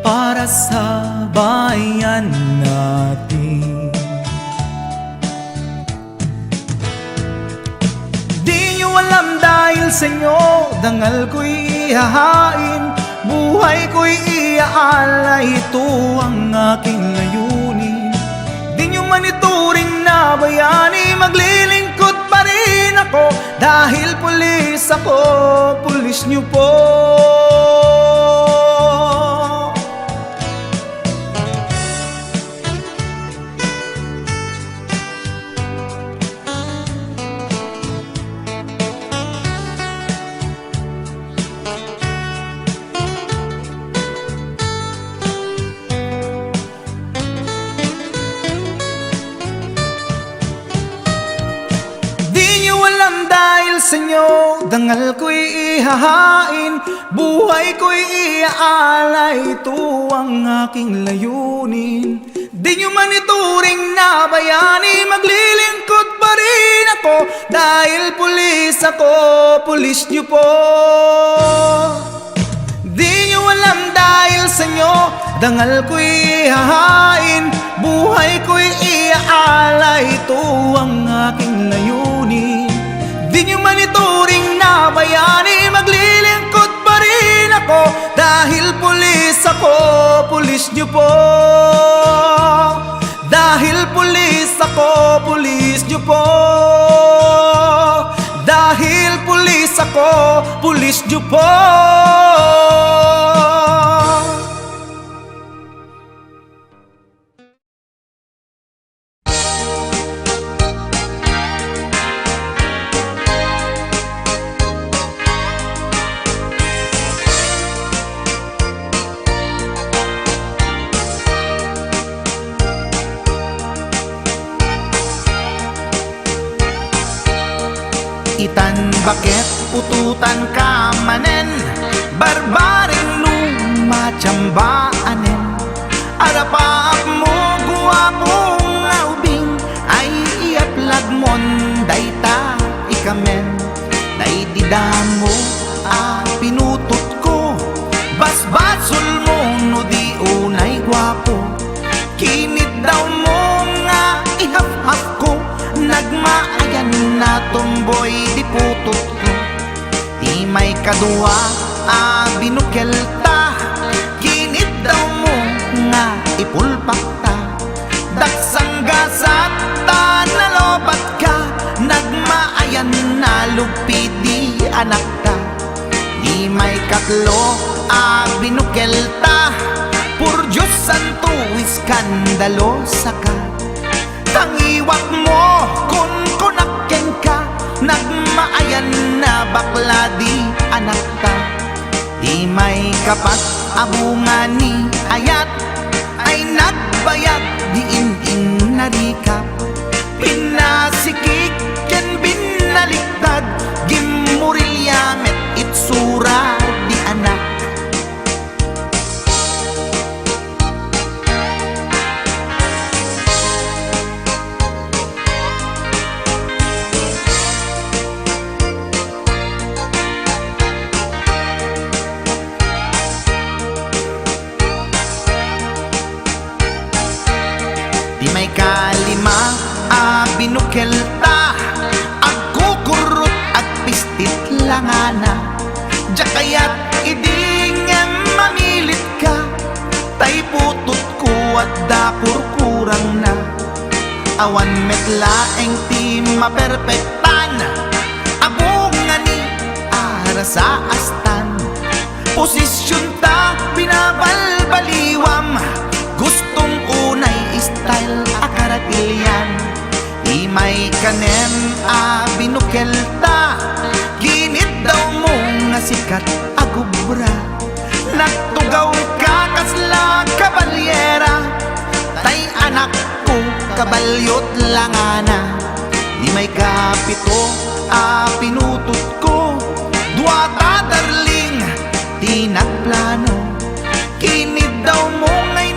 Speaker 5: para sa bayan natin. Di nyo alam dahil sa inyo, dangal ko'y ihahain, buhay ko'y iaalay, ito ang aking layunin. Di nyo man ituring na bayani, maglilingkod pa rin ako, dahil pulis ako, pulis nyo po. sa inyo, dangal ko'y ihahain, buhay ko'y iaalay, ito ang aking layunin. Di nyo man ituring na bayani, maglilingkod pa rin ako, dahil pulis ako, pulis nyo po. Di nyo alam dahil sa inyo, dangal ko'y ihahain, buhay ko'y iaalay, ito ang aking layunin. Di nyo man ituring na bayani, maglilingkod pa rin ako, dahil pulis ako, pulis nyo po. Dahil pulis ako, pulis nyo po. Dahil pulis ako, pulis nyo po. Itan bakit ututan ka manen, barbaring lumatsambaanen. Arapaak mo guwapong aubing, ay iaplag mon dayta ikamen. Daydidam mo pinutot ko, basbasul mo no di unay guwapo. Kinit daw mo nga ihaf-haf ko, nagmaayan na tomboy di putot ko. Di may kadua binukel ta, kinit daw mo nga ipulpak ta. Daksang gasat ta nalobat ka, nagmaayan na lugpi di anak ka. Di may katlo binukel ta, pur Diyos santo iskandalo saka. Tangiwak mo kung kunakken ka, nagmaayan na bakla di anak ka. Di may kapat abungan ni ayat, ay nagbayad di in narikap. Pinasikik ken binaliktad, gimurilya met itsura di anak. Di may kalima binukel ta, agkukurot ag pistit langana. Diya kaya't idingem mamilit ka, tay putot ko at dakurkurang na. Awan metlaeng ti maperpektan, abungan ni ara sa astan. Posisyon ta binabalbaliwam, gustong unay style akaratilyan. Di may kanem binukel ta, ginit daw mo nga sikat agubra. Nagtugaw ka kasla kabalyera, tay anak ko kabalyot langana. Di may kapito pinutot ko, duwata darling di nagplano. Kinid daw mo ngay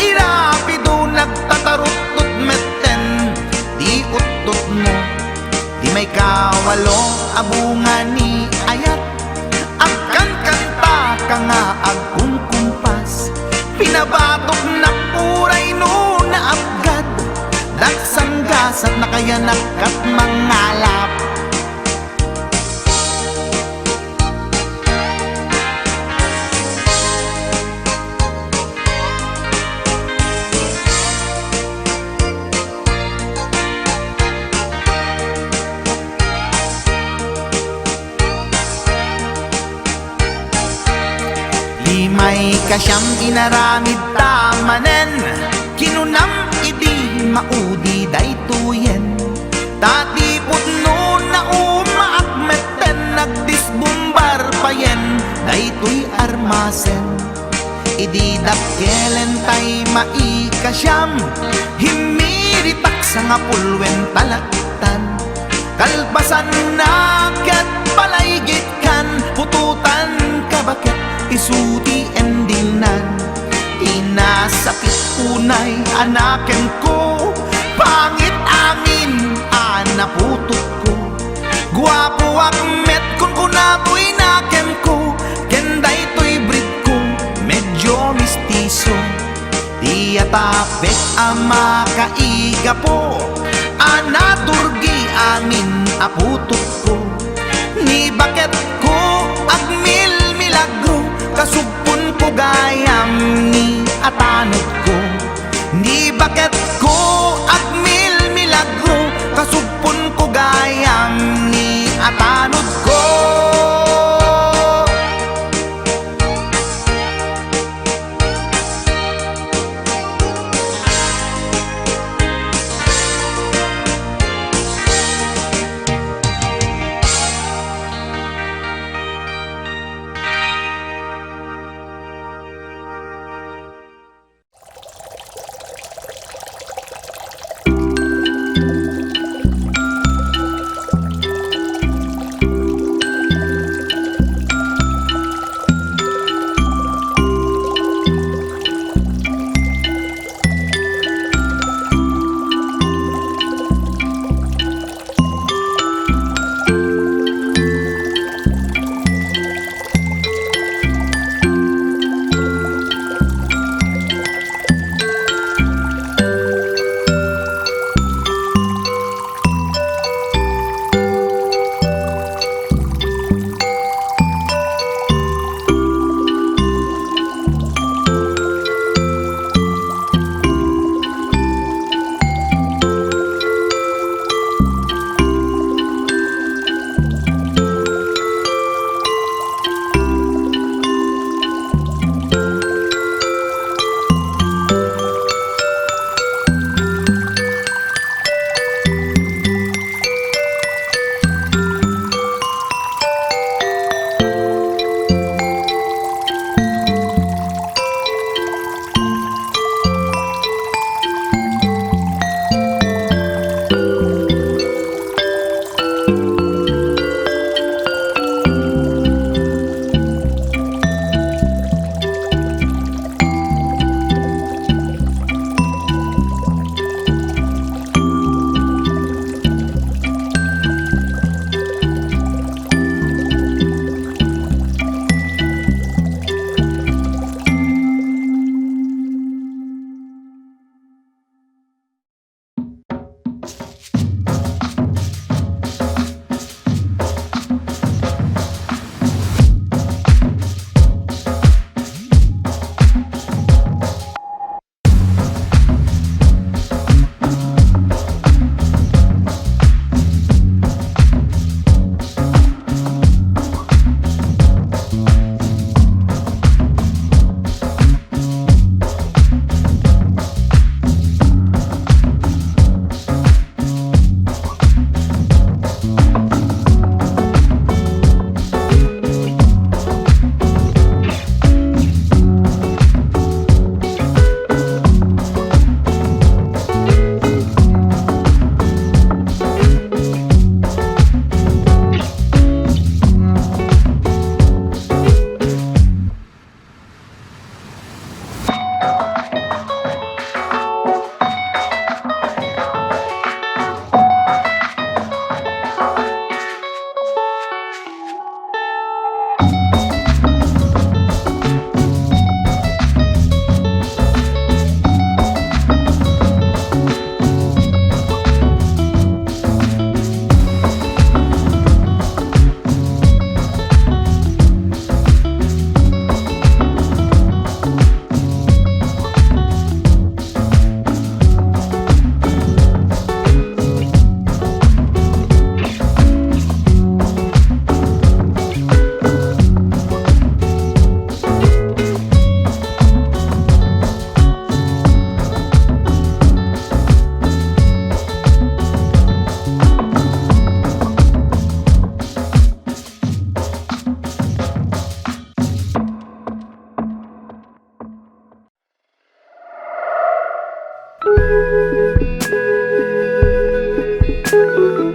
Speaker 5: irapido, nagtatarot-tot meten di utot mo. Di may kawalo abungan ni ayat, agkan kanta ka nga agkungkumpas. Pinabatok na puray no na abgad, daksang gasat na kaya nakat mangalap. May kasyam inaramid tamanen, kinunam idi maudi daytoyen. Tatipot no na umaakmeten, nagdisbumbar payen daytoy armasen. Idi dakkelen tay maikasyam, himiritak sa nga pulwen talaktan. kalbasan na ket palaygit kan, pututan kabakit isuti endinan. Inasakit unay anaken ko, pangit angin anaputot ko. Guwapo akmet kun kunaboy nakem ko, kenday to'y breed ko, medyo mistiso. Tiyatapek ama kaiga po, anaturgi amin aputot ko. Ni bakit ko agmil milagro, kasugpon ko gayam ni atanod ko. Ni bakit ko agmil milagro, kasugpon ko gayam ni atanod ko.
Speaker 6: Thank you.